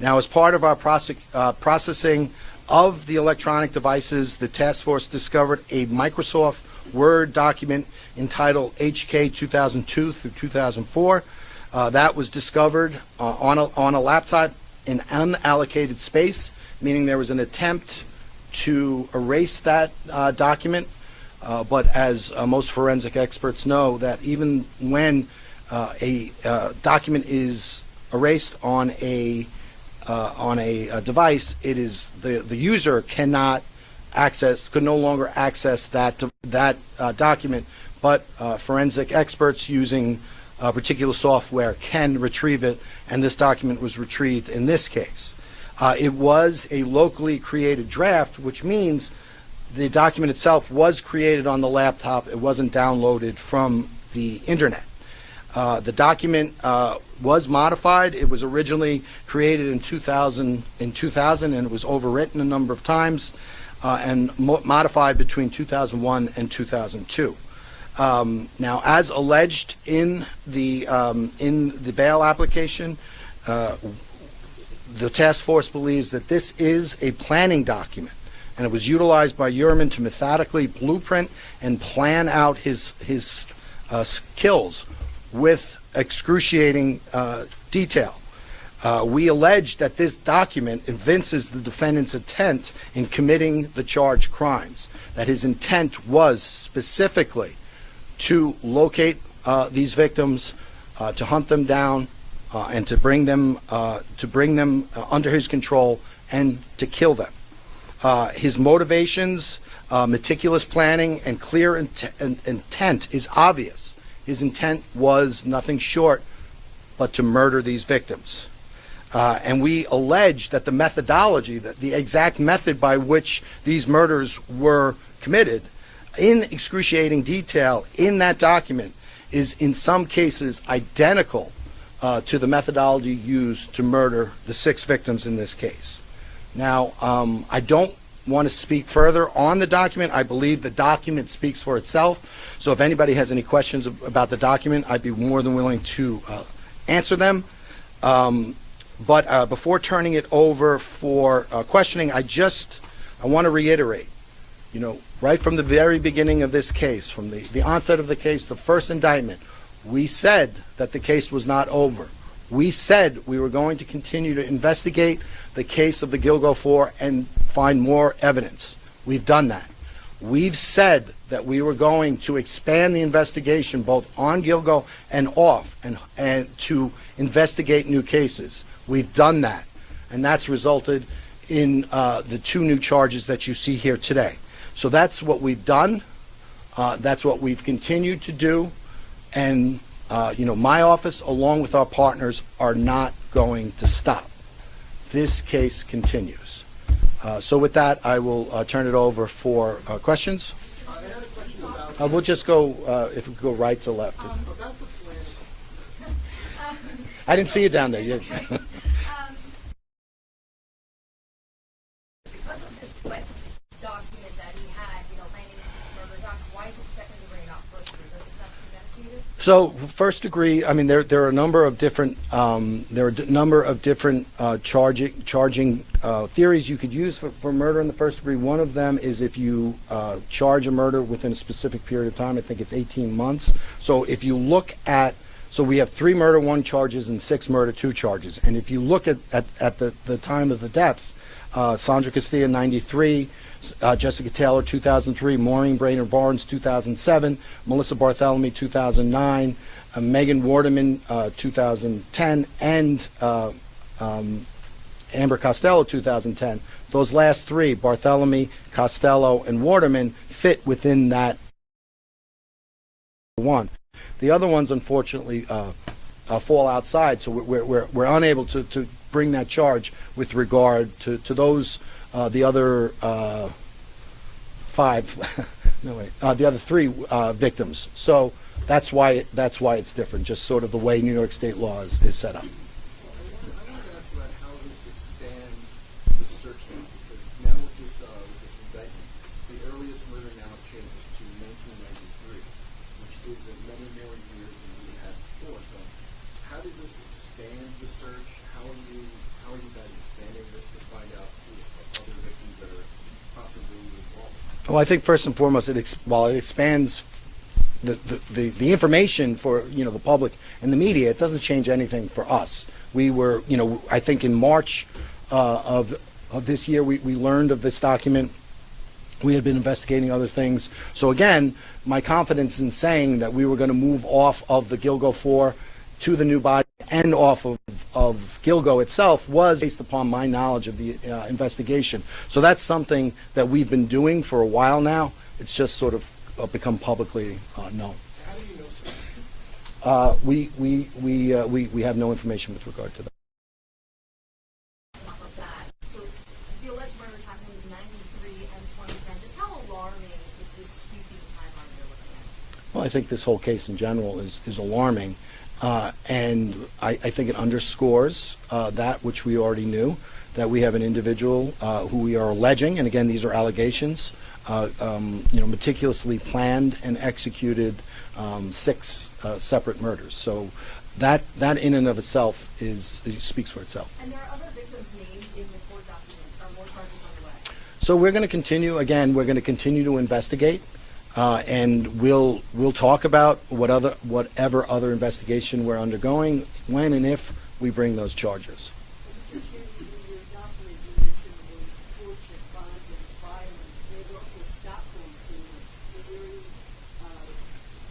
Now, as part of our processing of the electronic devices, the task force discovered a Microsoft Word document entitled HK 2002 through 2004. That was discovered on a laptop in unallocated space, meaning there was an attempt to erase that document. But as most forensic experts know, that even when a document is erased on a device, it is the user could no longer access that document, but forensic experts using particular software can retrieve it, and this document was retrieved in this case. It was a locally created draft, which means the document itself was created on the laptop. It wasn't downloaded from the internet. The document was modified. It was originally created in 2000, and it was overwritten a number of times and modified between 2001 and 2002. Now, as alleged in the bail application, the task force believes that this is a planning document, and it was utilized by Heuermann to methodically blueprint and plan out his kills with excruciating detail. We allege that this document evinces the defendant's intent in committing the charged crimes, that his intent was specifically to locate these victims, to hunt them down, and to bring them under his control and to kill them. His motivations, meticulous planning, and clear intent is obvious. His intent was nothing short but to murder these victims. And we allege that the methodology, the exact method by which these murders were committed, in excruciating detail in that document, is in some cases identical to the methodology used to murder the 6 victims in this case. Now, I don't want to speak further on the document. I believe the document speaks for itself. So if anybody has any questions about the document, I'd be more than willing to answer them. But before turning it over for questioning, I want to reiterate, right from the very beginning of this case, from the onset of the case, the first indictment, we said that the case was not over. We said we were going to continue to investigate the case of the Gilgo Four and find more evidence. We've done that. We've said that we were going to expand the investigation both on Gilgo and off, and to investigate new cases. We've done that, and that's resulted in the 2 new charges that you see here today. So that's what we've done. That's what we've continued to do. And, my office, along with our partners, are not going to stop. This case continues. So with that, I will turn it over for questions. We'll just go, if we go right to left. I didn't see you down there. Because of this wet document that he had, landing in this murder doc, why is it second degree and not first degree? Does it not premeditated? So first degree, I mean, there are a number of different charging theories you could use for murder in the first degree. One of them is if you charge a murder within a specific period of time. I think it's 18 months. So if you look at, so we have 3 murder 1 charges and 6 murder 2 charges. And if you look at the time of the deaths, Sandra Costilla, 93, Jessica Taylor, 2003, Maureen Brainerd Barnes, 2007, Melissa Bartholomew, 2009, Megan Waterman, 2010, and Amber Costello, 2010. Those last 3, Bartholomew, Costello, and Waterman, fit within that one. The other ones, unfortunately, fall outside, so we're unable to bring that charge with regard to those the other 5 no wait the other 3 victims. So that's why it's different, just sort of the way New York State law is set up. I wanted to ask about how this expands the search now, because now with this indictment, the earliest murder now changes to 1993, which gives it many more years than we had before. So how does this expand the search? How are you guys expanding this to find out other victims that are possibly involved? Well, I think first and foremost, it expands the information for the public and the media. It doesn't change anything for us. We were, I think in March of this year, we learned of this document. We had been investigating other things. So again, my confidence in saying that we were going to move off of the Gilgo 4 to the new body and off of Gilgo itself was based upon my knowledge of the investigation. So that's something that we've been doing for a while now. It's just sort of become publicly known. How do you know, sir? We have no information with regard to that. Off of that. So the alleged murders happened in 93 and 2010. Just how alarming is this sweeping timeline you're looking at? Well, I think this whole case in general is alarming. And I think it underscores that which we already knew, that we have an individual who we are alleging, and again, these are allegations, meticulously planned and executed 6 separate murders. So that in and of itself speaks for itself. And there are other victims named in the court documents. Are more charges underway? So we're going to continue. Again, we're going to continue to investigate. And we'll talk about whatever other investigation we're undergoing when and if we bring those charges. Mr. Chairman, in your document, you mentioned the torture, bondage, violence. There's also Stockholm syndrome. Is there any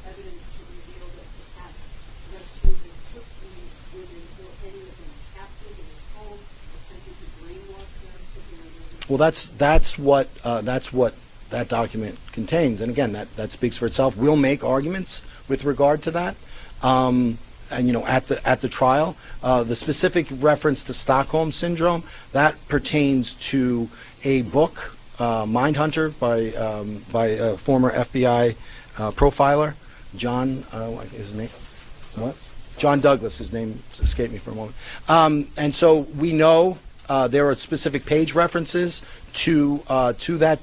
evidence to reveal that perhaps Rex Heuermann took these women or any of them captive in his home, attempted to brainwash them? Well, that's what that document contains, and again, that speaks for itself. We'll make arguments with regard to that, and at the trial. The specific reference to Stockholm syndrome, that pertains to a book, Mindhunter, by a former FBI profiler, John. His name, what? John Douglas. His name escaped me for a moment. And so we know there are specific page references to that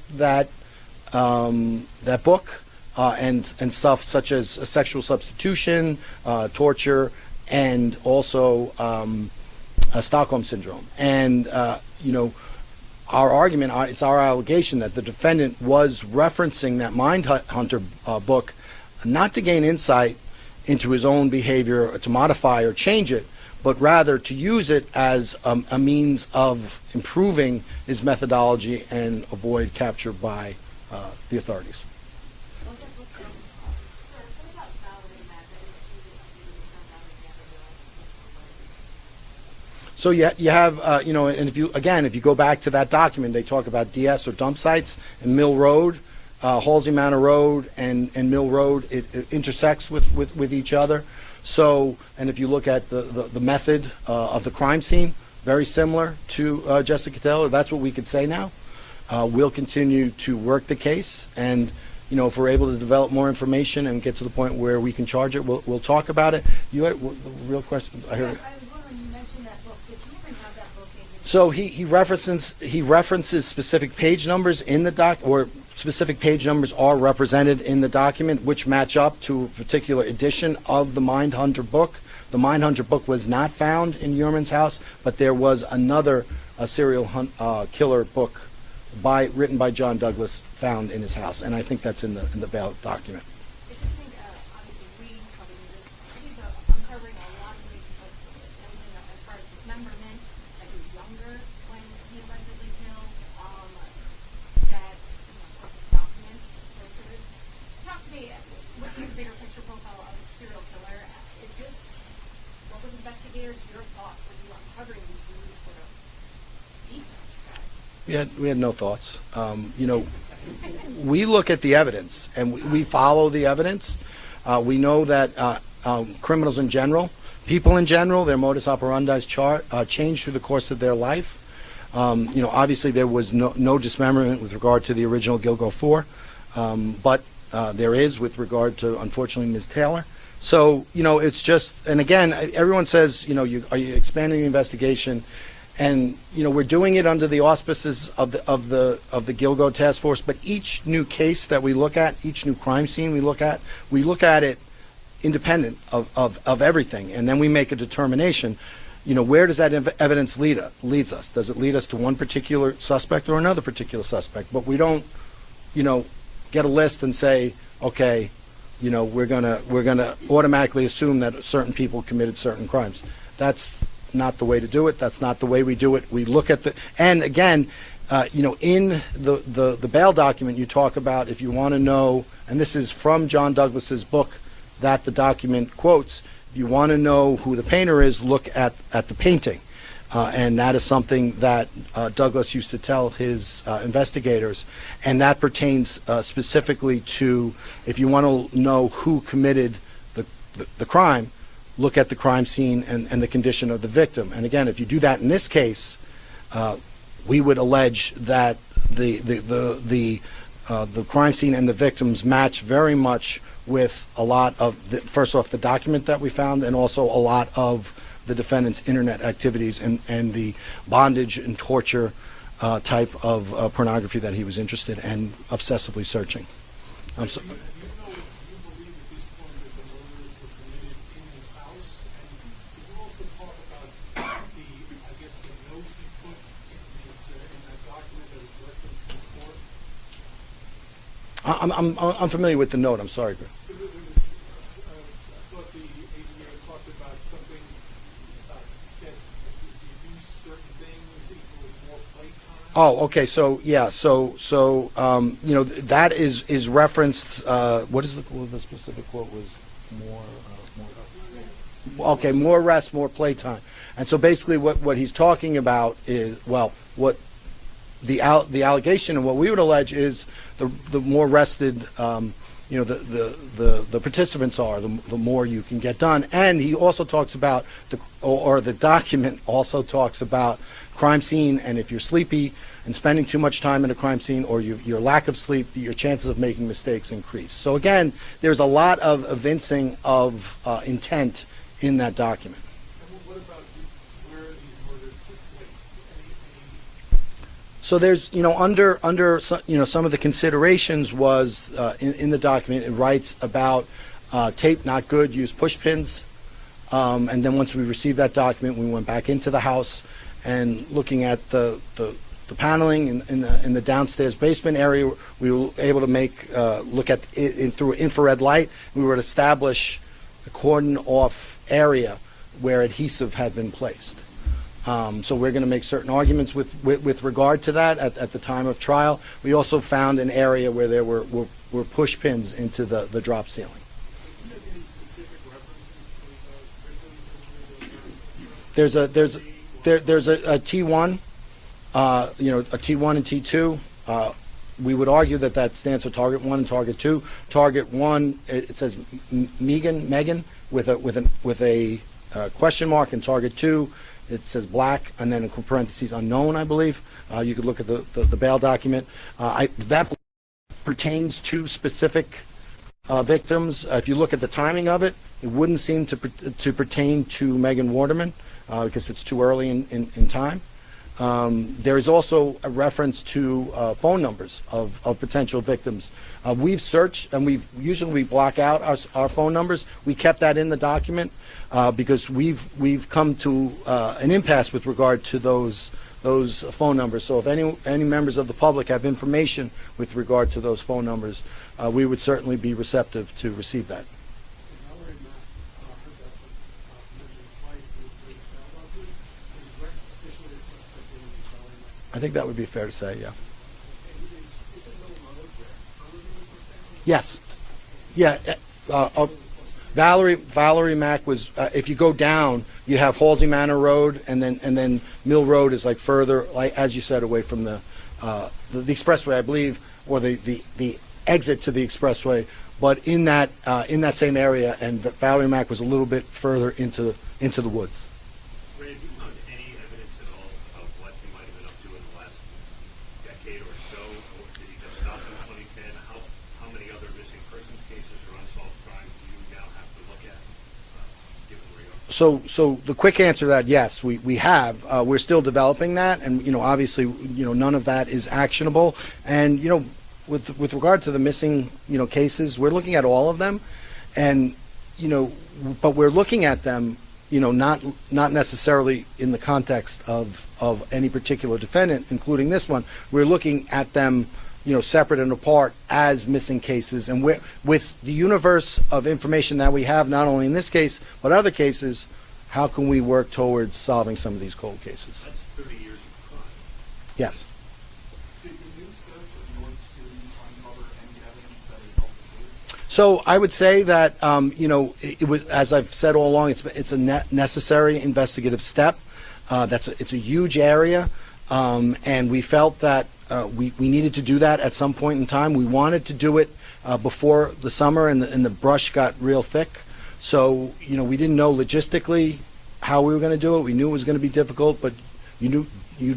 book and stuff such as sexual substitution, torture, and also Stockholm syndrome. And our argument, it's our allegation that the defendant was referencing that Mindhunter book not to gain insight into his own behavior, to modify or change it, but rather to use it as a means of improving his methodology and avoid capture by the authorities. So you have, and if you go back to that document, they talk about DS or dump sites and Mill Road, Halsey Manor Road and Mill Road. It intersects with each other. So, and if you look at the method of the crime scene, very similar to Jessica Taylor, that's what we could say now. We'll continue to work the case, and if we're able to develop more information and get to the point where we can charge it, we'll talk about it. You had a real question? I heard. I was wondering, you mentioned that book. Did you even have that book in? So he references specific page numbers in the doc, or specific page numbers are represented in the document, which match up to a particular edition of the Mindhunter book. The Mindhunter book was not found in Heuermann's house, but there was another serial killer book written by John Douglas found in his house, and I think that's in the bail document. I just think, obviously, we covered this. He's uncovering a lot of things, everything as far as dismemberment, that he was younger when he allegedly killed, that, of course, the documents. Just talk to me, looking at the bigger picture profile of a serial killer, is this, what was investigators, your thoughts when you were uncovering these new sort of defects? We had no thoughts. We look at the evidence and we follow the evidence. We know that criminals in general, people in general, their modus operandi change through the course of their life. Obviously there was no dismemberment with regard to the original Gilgo 4, but there is with regard to, unfortunately, Ms. Taylor. So, it's just, and again, everyone says, are you expanding the investigation? And we're doing it under the auspices of the Gilgo Task Force. But each new case that we look at, each new crime scene we look at it independent of everything, and then we make a determination. Where does that evidence leads us? Does it lead us to one particular suspect or another particular suspect? But we don't, get a list and say, okay, we're gonna automatically assume that certain people committed certain crimes. That's not the way to do it. That's not the way we do it. We look at and again, in the bail document, you talk about if you want to know, and this is from John Douglas's book that the document quotes, if you want to know who the painter is, look at the painting. And that is something that Douglas used to tell his investigators, and that pertains specifically to if you want to know who committed the crime, look at the crime scene and the condition of the victim. And again, if you do that in this case, we would allege that the crime scene and the victims match very much with a lot of first off the document that we found, and also a lot of the defendant's internet activities and the bondage and torture type of pornography that he was interested and obsessively searching. You believe at this point that the murders were committed in his house, and could you also talk about the note he put in that document that was referenced in court? I'm familiar with the note. I'm sorry. I thought the ADA talked about something said if you do certain things equals more playtime. Oh, okay. So yeah. So that is referenced. What is the specific quote was more. Okay, more rest, more playtime. And so basically, what he's talking about is what the allegation and what we would allege is the more rested the participants are, the more you can get done. And he also talks about the document also talks about crime scene, and if you're sleepy and spending too much time in a crime scene, or your lack of sleep, your chances of making mistakes increase. So again, there's a lot of evincing of intent in that document. And what about where these murders took place? So there's, under some of the considerations was in the document, it writes about tape not good, use push pins. And then once we received that document, we went back into the house and looking at the paneling in the downstairs basement area, we were able to look at it through infrared light. We were to establish a cordon off area where adhesive had been placed. So we're going to make certain arguments with regard to that at the time of trial. We also found an area where there were push pins into the drop ceiling. There's a T1, a T1 and T2. We would argue that stands for Target 1 and Target 2. Target 1, it says Megan with a question mark, and Target 2, it says black, and then in parentheses unknown, I believe. You could look at the bail document. That pertains to specific victims. If you look at the timing of it, it wouldn't seem to pertain to Megan Waterman because it's too early in time. There is also a reference to phone numbers of potential victims. We've searched, and we block out our phone numbers. We kept that in the document because we've come to an impasse with regard to those phone numbers. So if any members of the public have information with regard to those phone numbers, we would certainly be receptive to receive that. I think that would be fair to say, yeah. Yes. Yeah. Valerie Mack was. If you go down, you have Halsey Manor Road, and then Mill Road is like further, like as you said, away from the expressway, I believe, or the exit to the expressway. But in that same area, and Valerie Mack was a little bit further into the woods. Ray, have you found any evidence at all of what he might have been up to in the last decade or so? Or did he just stop in 2010? How many other missing persons cases or unsolved crimes do you now have to look at, given where you are? So the quick answer to that, yes, we have. We're still developing that, and obviously none of that is actionable. And with regard to the missing cases, we're looking at all of them, and but we're looking at them not necessarily in the context of any particular defendant, including this one. We're looking at them separate and apart as missing cases, and with the universe of information that we have, not only in this case but other cases, how can we work towards solving some of these cold cases? That's 30 years of crime. Yes. Did the new search of North City uncover any evidence that has helped the case? So I would say that it was, as I've said all along, it's a necessary investigative step. It's a huge area, and we felt that we needed to do that at some point in time. We wanted to do it before the summer, and the brush got real thick. So we didn't know logistically how we were going to do it. We knew it was going to be difficult, but you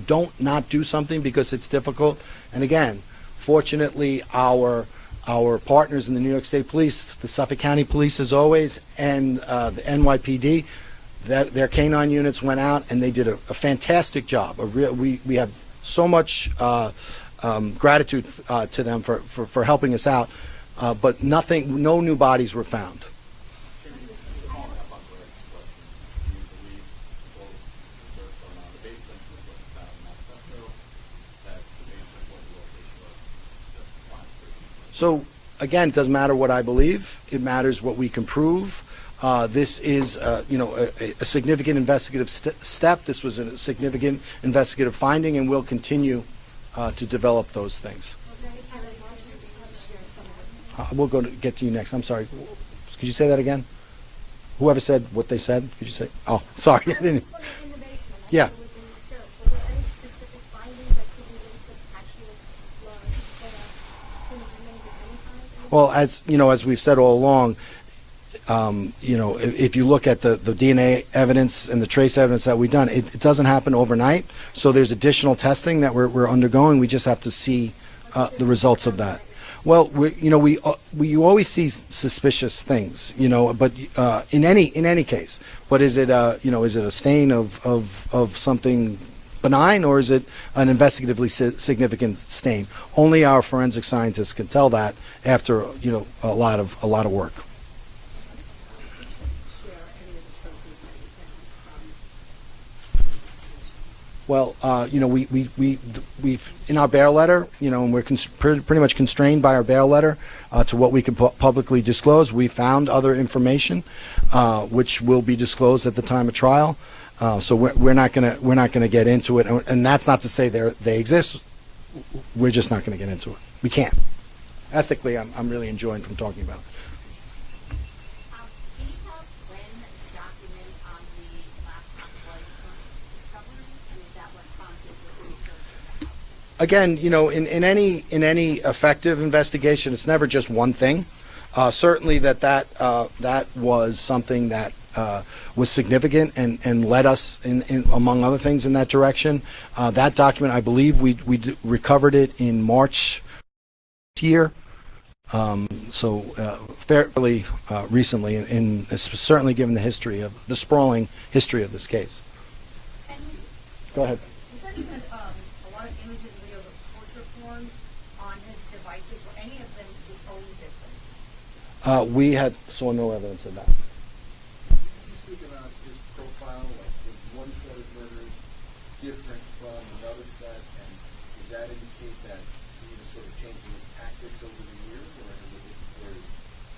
don't not do something because it's difficult. And again, fortunately, our partners in the New York State Police, the Suffolk County Police as always, and the NYPD, their canine units went out and they did a fantastic job. We have so much gratitude to them for helping us out, but no new bodies were found. So again, it doesn't matter what I believe. It matters what we can prove. This is, a significant investigative step. This was a significant investigative finding, and we'll continue to develop those things. We'll get to you next. I'm sorry. Could you say that again? Whoever said what they said, could you say? Oh, sorry. I didn't. Yeah. Well, as we've said all along, if you look at the DNA evidence and the trace evidence that we've done, it doesn't happen overnight. So there's additional testing that we're undergoing. We just have to see the results of that. Well, you always see suspicious things, but in any case. But is it is it a stain of something benign, or is it an investigatively significant stain? Only our forensic scientists can tell that after a lot of work. Well, we've in our bail letter, and we're pretty much constrained by our bail letter to what we can publicly disclose. We found other information, which will be disclosed at the time of trial. So we're not gonna get into it, and that's not to say they exist. We're just not gonna get into it. We can't. Ethically, I'm really enjoying from talking about it. Can you tell us when the document on the laptop was discovered, and is that what prompted the research of the house? Again, in any effective investigation, it's never just one thing. Certainly that was something that was significant and led us in among other things in that direction. That document, I believe we recovered it in March year. So fairly recently, and certainly given the history of the sprawling history of this case. Go ahead. You said he had a lot of images and videos of torture porn on his devices. Were any of them his own victims? We saw no evidence of that. Can you speak about his profile, like was one set of murders different from another set, and does that indicate that he was sort of changing his tactics over the years, or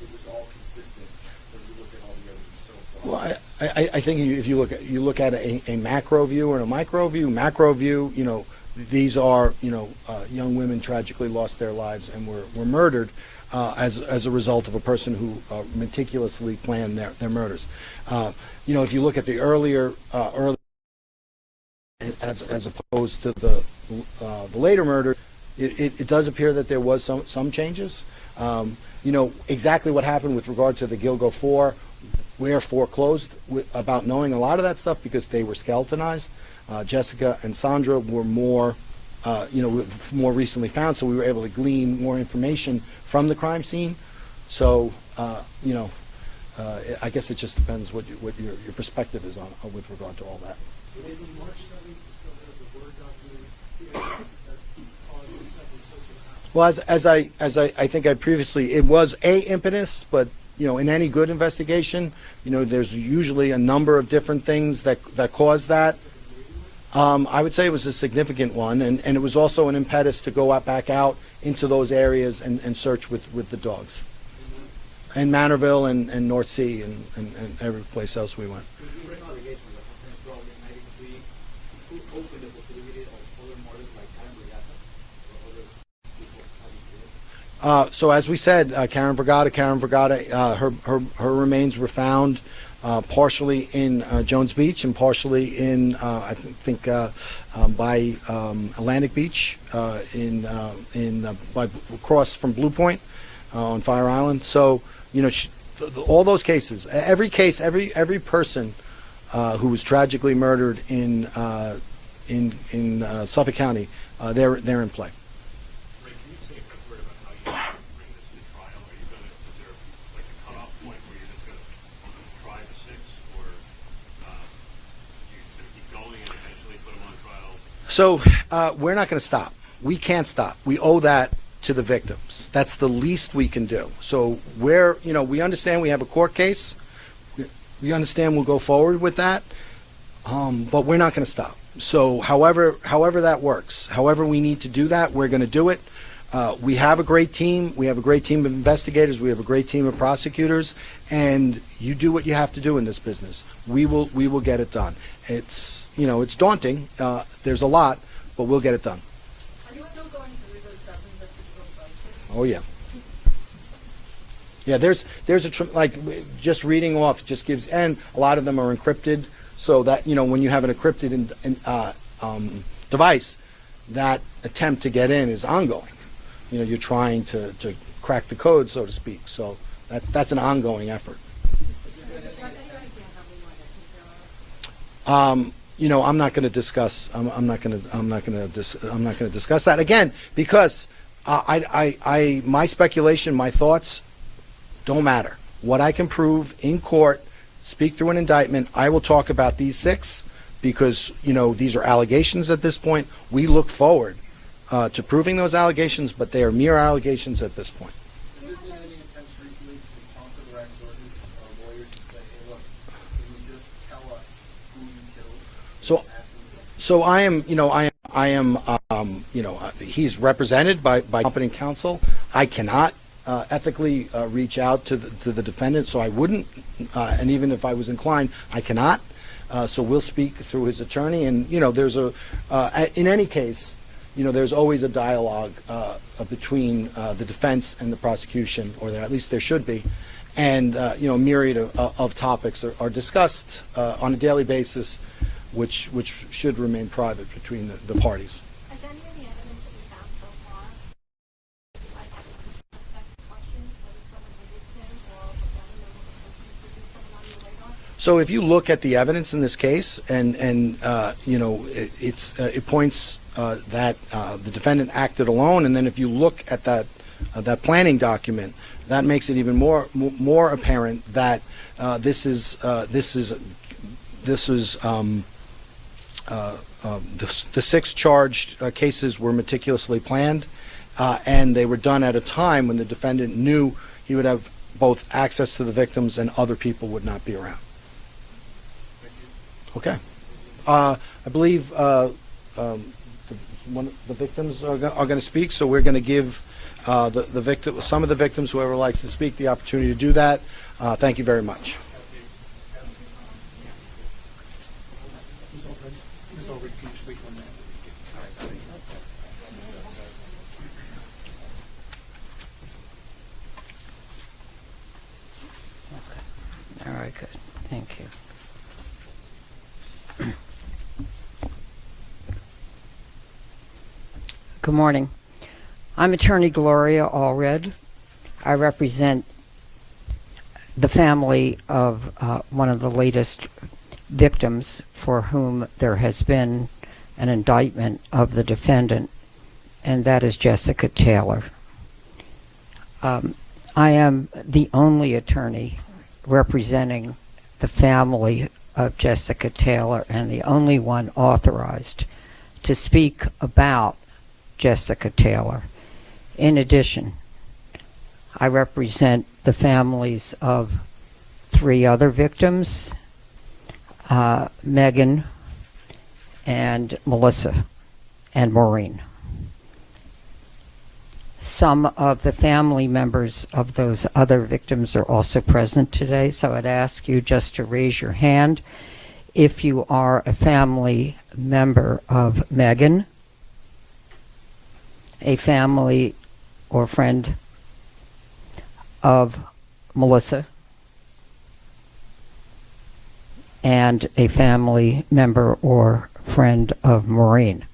it was all consistent when you look at all the evidence so far? Well, I think if you look at a macro view or a micro view, these are young women tragically lost their lives and were murdered as a result of a person who meticulously planned their murders. If you look at the earlier as opposed to the later murder, it does appear that there was some changes. Exactly what happened with regard to the Gilgo 4, we're foreclosed about knowing a lot of that stuff because they were skeletonized. Jessica and Sandra were more recently found, so we were able to glean more information from the crime scene. So, I guess it just depends what your perspective is on with regard to all that. Well, as I think I previously, it was a impetus, but in any good investigation, there's usually a number of different things that cause that. I would say it was a significant one, and it was also an impetus to go back out into those areas and search with the dogs. And Manorville and North Sea and every place else we went. Did you investigate So as we said, Karen Vergata, her remains were found partially in Jones Beach and partially in I think by Atlantic Beach by across from Blue Point on Fire Island. So all those cases, every person who was tragically murdered in Suffolk County, they're in play. Ray, can you say a quick word about how you bring this to trial? Are you going to, is there like a cutoff point where you're just going to try the 6, or you're just going to keep going and eventually put them on trial? So we're not going to stop. We can't stop. We owe that to the victims. That's the least we can do. So we understand we have a court case. We understand we'll go forward with that, but we're not going to stop. So however that works, however we need to do that, we're going to do it. We have a great team. We have a great team of investigators. We have a great team of prosecutors. And you do what you have to do in this business. We will get it done. It's daunting. There's a lot, but we'll get it done. Are you still going through those dozens of digital devices? Oh yeah. Yeah, there's just reading off just gives, and a lot of them are encrypted, so that when you have an encrypted device, that attempt to get in is ongoing. You're trying to crack the code, so to speak. So that's an ongoing effort. I'm not going to discuss. I'm not going to discuss that again because my speculation, my thoughts don't matter. What I can prove in court, speak through an indictment, I will talk about these 6 because, these are allegations at this point. We look forward to proving those allegations, but they are mere allegations at this point. Have there been any attempts recently to talk to the Rex or his lawyers and say, hey, look, can you just tell us who you killed? So I am, he's represented by competent counsel. I cannot ethically reach out to the defendant, so I wouldn't, and even if I was inclined, I cannot. So we'll speak through his attorney, and there's in any case, there's always a dialogue between the defense and the prosecution, or at least there should be, and a myriad of topics are discussed on a daily basis, which should remain private between the parties. Has any of the evidence that we found so far, like suspect questions, whether someone hated him or a family member or something, could be someone on your radar? So if you look at the evidence in this case, and it points that the defendant acted alone, and then if you look at that planning document, that makes it even more apparent that this is the 6 charged cases were meticulously planned, and they were done at a time when the defendant knew he would have both access to the victims and other people would not be around. Okay. I believe one of the victims are going to speak, so we're going to give some of the victims, whoever likes to speak, the opportunity to do that. Thank you very much. All right, good. Thank you. Good morning. I'm attorney Gloria Allred. I represent the family of one of the latest victims for whom there has been an indictment of the defendant, and that is Jessica Taylor. I am the only attorney representing the family of Jessica Taylor and the only one authorized to speak about Jessica Taylor. In addition, I represent the families of 3 other victims, Megan and Melissa and Maureen. Some of the family members of those other victims are also present today, so I'd ask you just to raise your hand if you are a family member of Megan, a family or friend of Melissa and a family member or friend of Maureen.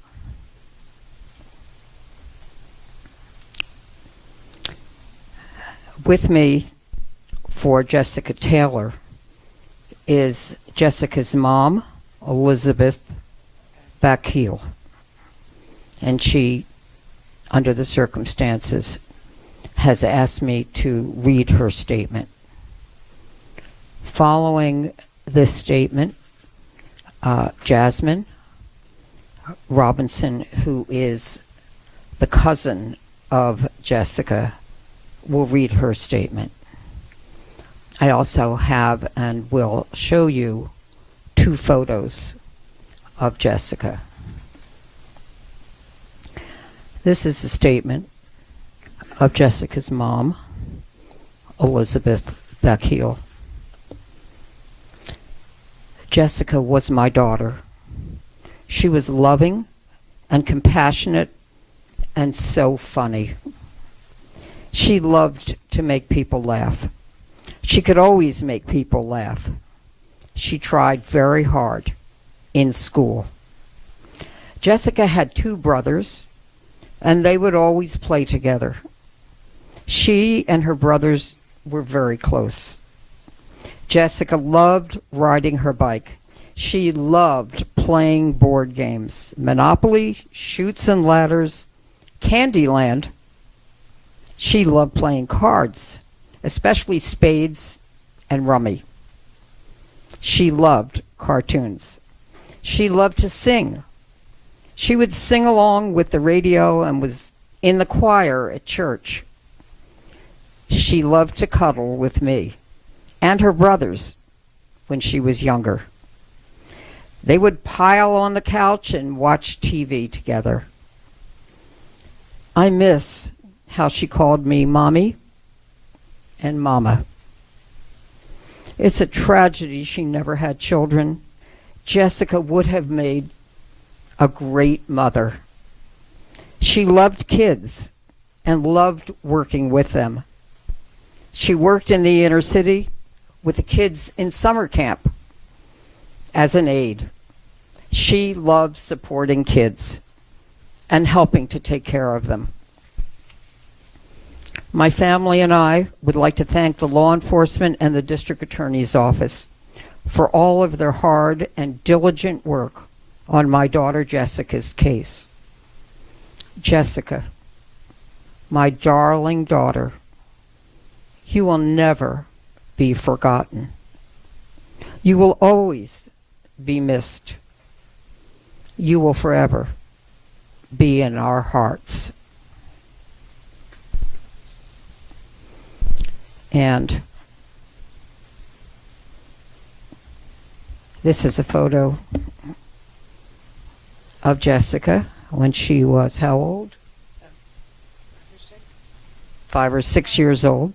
With me for Jessica Taylor is Jessica's mom, Elizabeth Micheal, and she, under the circumstances, has asked me to read her statement. Following this statement, Jasmine Robinson, who is the cousin of Jessica, will read her statement. I also have and will show you 2 photos of Jessica. This is a statement of Jessica's mom, Elizabeth Micheal. Jessica was my daughter. She was loving and compassionate and so funny. She loved to make people laugh. She could always make people laugh. She tried very hard in school. Jessica had 2 brothers, and they would always play together. She and her brothers were very close. Jessica loved riding her bike. She loved playing board games, Monopoly, Chutes and Ladders, Candyland. She loved playing cards, especially spades and rummy. She loved cartoons. She loved to sing. She would sing along with the radio and was in the choir at church. She loved to cuddle with me and her brothers when she was younger. They would pile on the couch and watch TV together. I miss how she called me Mommy and Mama. It's a tragedy she never had children. Jessica would have made a great mother. She loved kids and loved working with them. She worked in the inner city with the kids in summer camp as an aide. She loved supporting kids and helping to take care of them. My family and I would like to thank the law enforcement and the district attorney's office for all of their hard and diligent work on my daughter Jessica's case. Jessica, my darling daughter, you will never be forgotten. You will always be missed. You will forever be in our hearts. And this is a photo of Jessica when she was how old? 5 or 6 years old.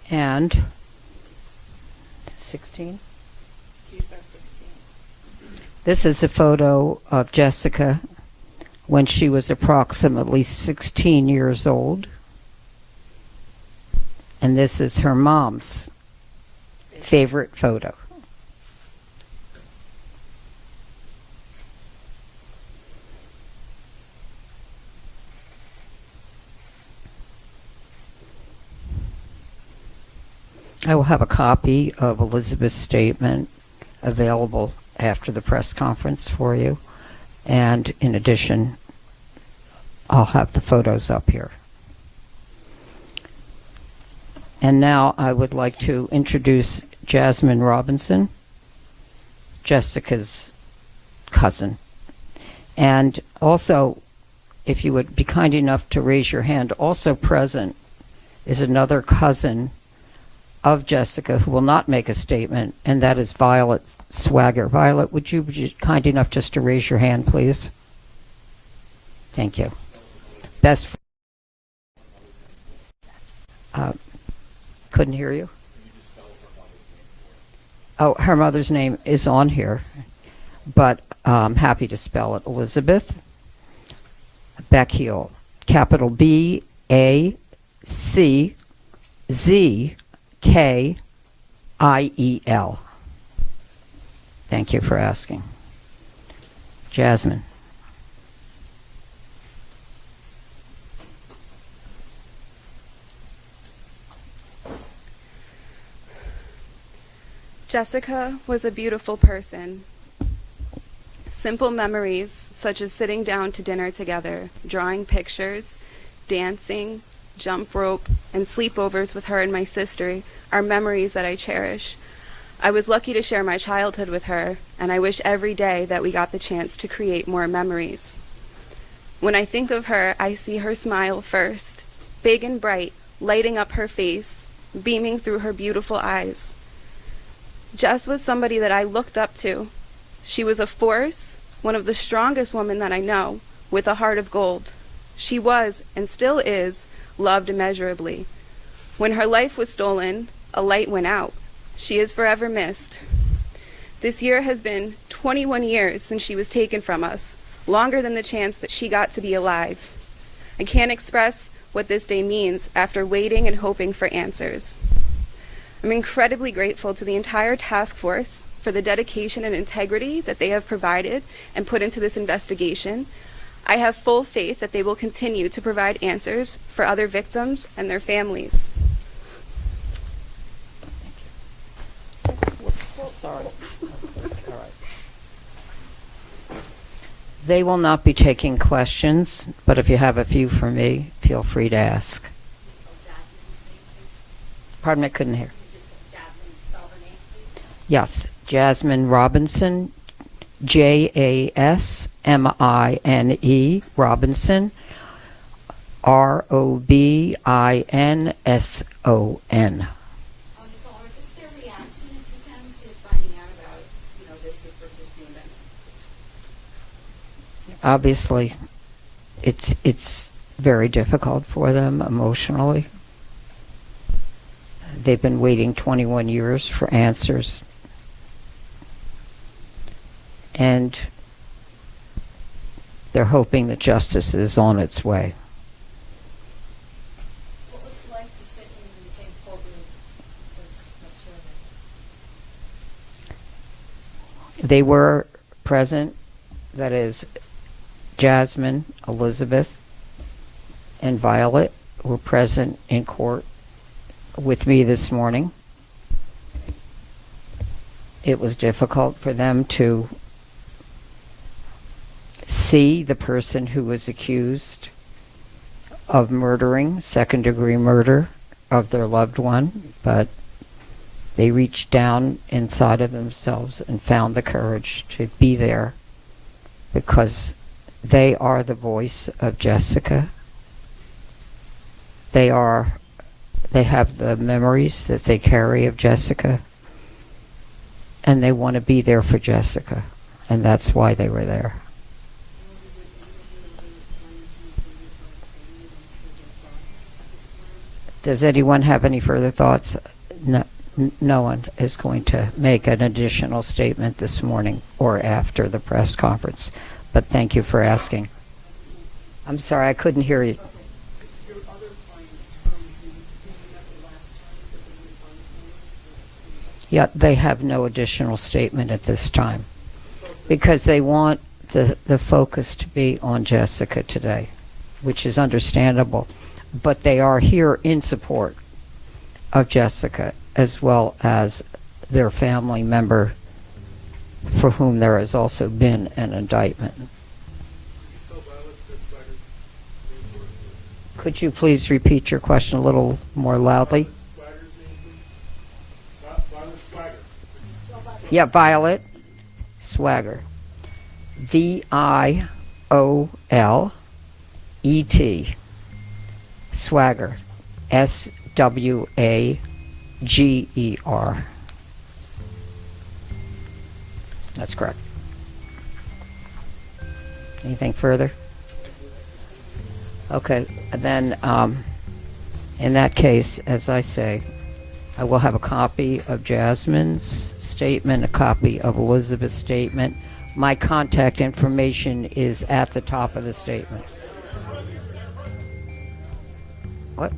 And 16? This is a photo of Jessica when she was approximately 16 years old. And this is her mom's favorite photo. I will have a copy of Elizabeth's statement available after the press conference for you. And in addition, I'll have the photos up here. And now I would like to introduce Jasmine Robinson, Jessica's cousin. And also, if you would be kind enough to raise your hand, also present is another cousin of Jessica who will not make a statement, and that is Violet Swagger. Violet, would you be kind enough just to raise your hand, please? Thank you. Best friend. Couldn't hear you. Oh, her mother's name is on here, but I'm happy to spell it. Elizabeth Bechiel, capital Beckziel. Thank you for asking. Jasmine. Jessica was a beautiful person. Simple memories, such as sitting down to dinner together, drawing pictures, dancing, jump rope, and sleepovers with her and my sister, are memories that I cherish. I was lucky to share my childhood with her, and I wish every day that we got the chance to create more memories. When I think of her, I see her smile first, big and bright, lighting up her face, beaming through her beautiful eyes. Jess was somebody that I looked up to. She was a force, one of the strongest women that I know, with a heart of gold. She was, and still is, loved immeasurably. When her life was stolen, a light went out. She is forever missed. This year has been 21 years since she was taken from us, longer than the chance that she got to be alive. I can't express what this day means after waiting and hoping for answers. I'm incredibly grateful to the entire task force for the dedication and integrity that they have provided and put into this investigation. I have full faith that they will continue to provide answers for other victims and their families. Sorry. All right. They will not be taking questions, but if you have a few for me, feel free to ask. Pardon me, I couldn't hear. Yes, Jasmine Robinson, Jasmine Robinson, Robinson. Just their reaction, if you can, to finding out about, this statement. Obviously, it's very difficult for them emotionally. They've been waiting 21 years for answers. And they're hoping that justice is on its way. What was it like to sit in the same courtroom as Rex Heuermann? They were present, that is, Jasmine, Elizabeth, and Violet were present in court with me this morning. It was difficult for them to see the person who was accused of murdering, second-degree murder of their loved one, but they reached down inside of themselves and found the courage to be there because they are the voice of Jessica. They have the memories that they carry of Jessica, and they want to be there for Jessica, and that's why they were there. Does anyone have any further thoughts? No one is going to make an additional statement this morning or after the press conference, but thank you for asking. I'm sorry, I couldn't hear you. Your other clients from the last time, Yeah, they have no additional statement at this time because they want the focus to be on Jessica today, which is understandable. But they are here in support of Jessica as well as their family member for whom there has also been an indictment. Could you please repeat your question a little more loudly? Yeah, Violet Swagger. Violet. Swagger. Swager. That's correct. Anything further? Okay, then In that case, as I say, I will have a copy of Jasmine's statement, a copy of Elizabeth's statement. My contact information is at the top of the statement. What?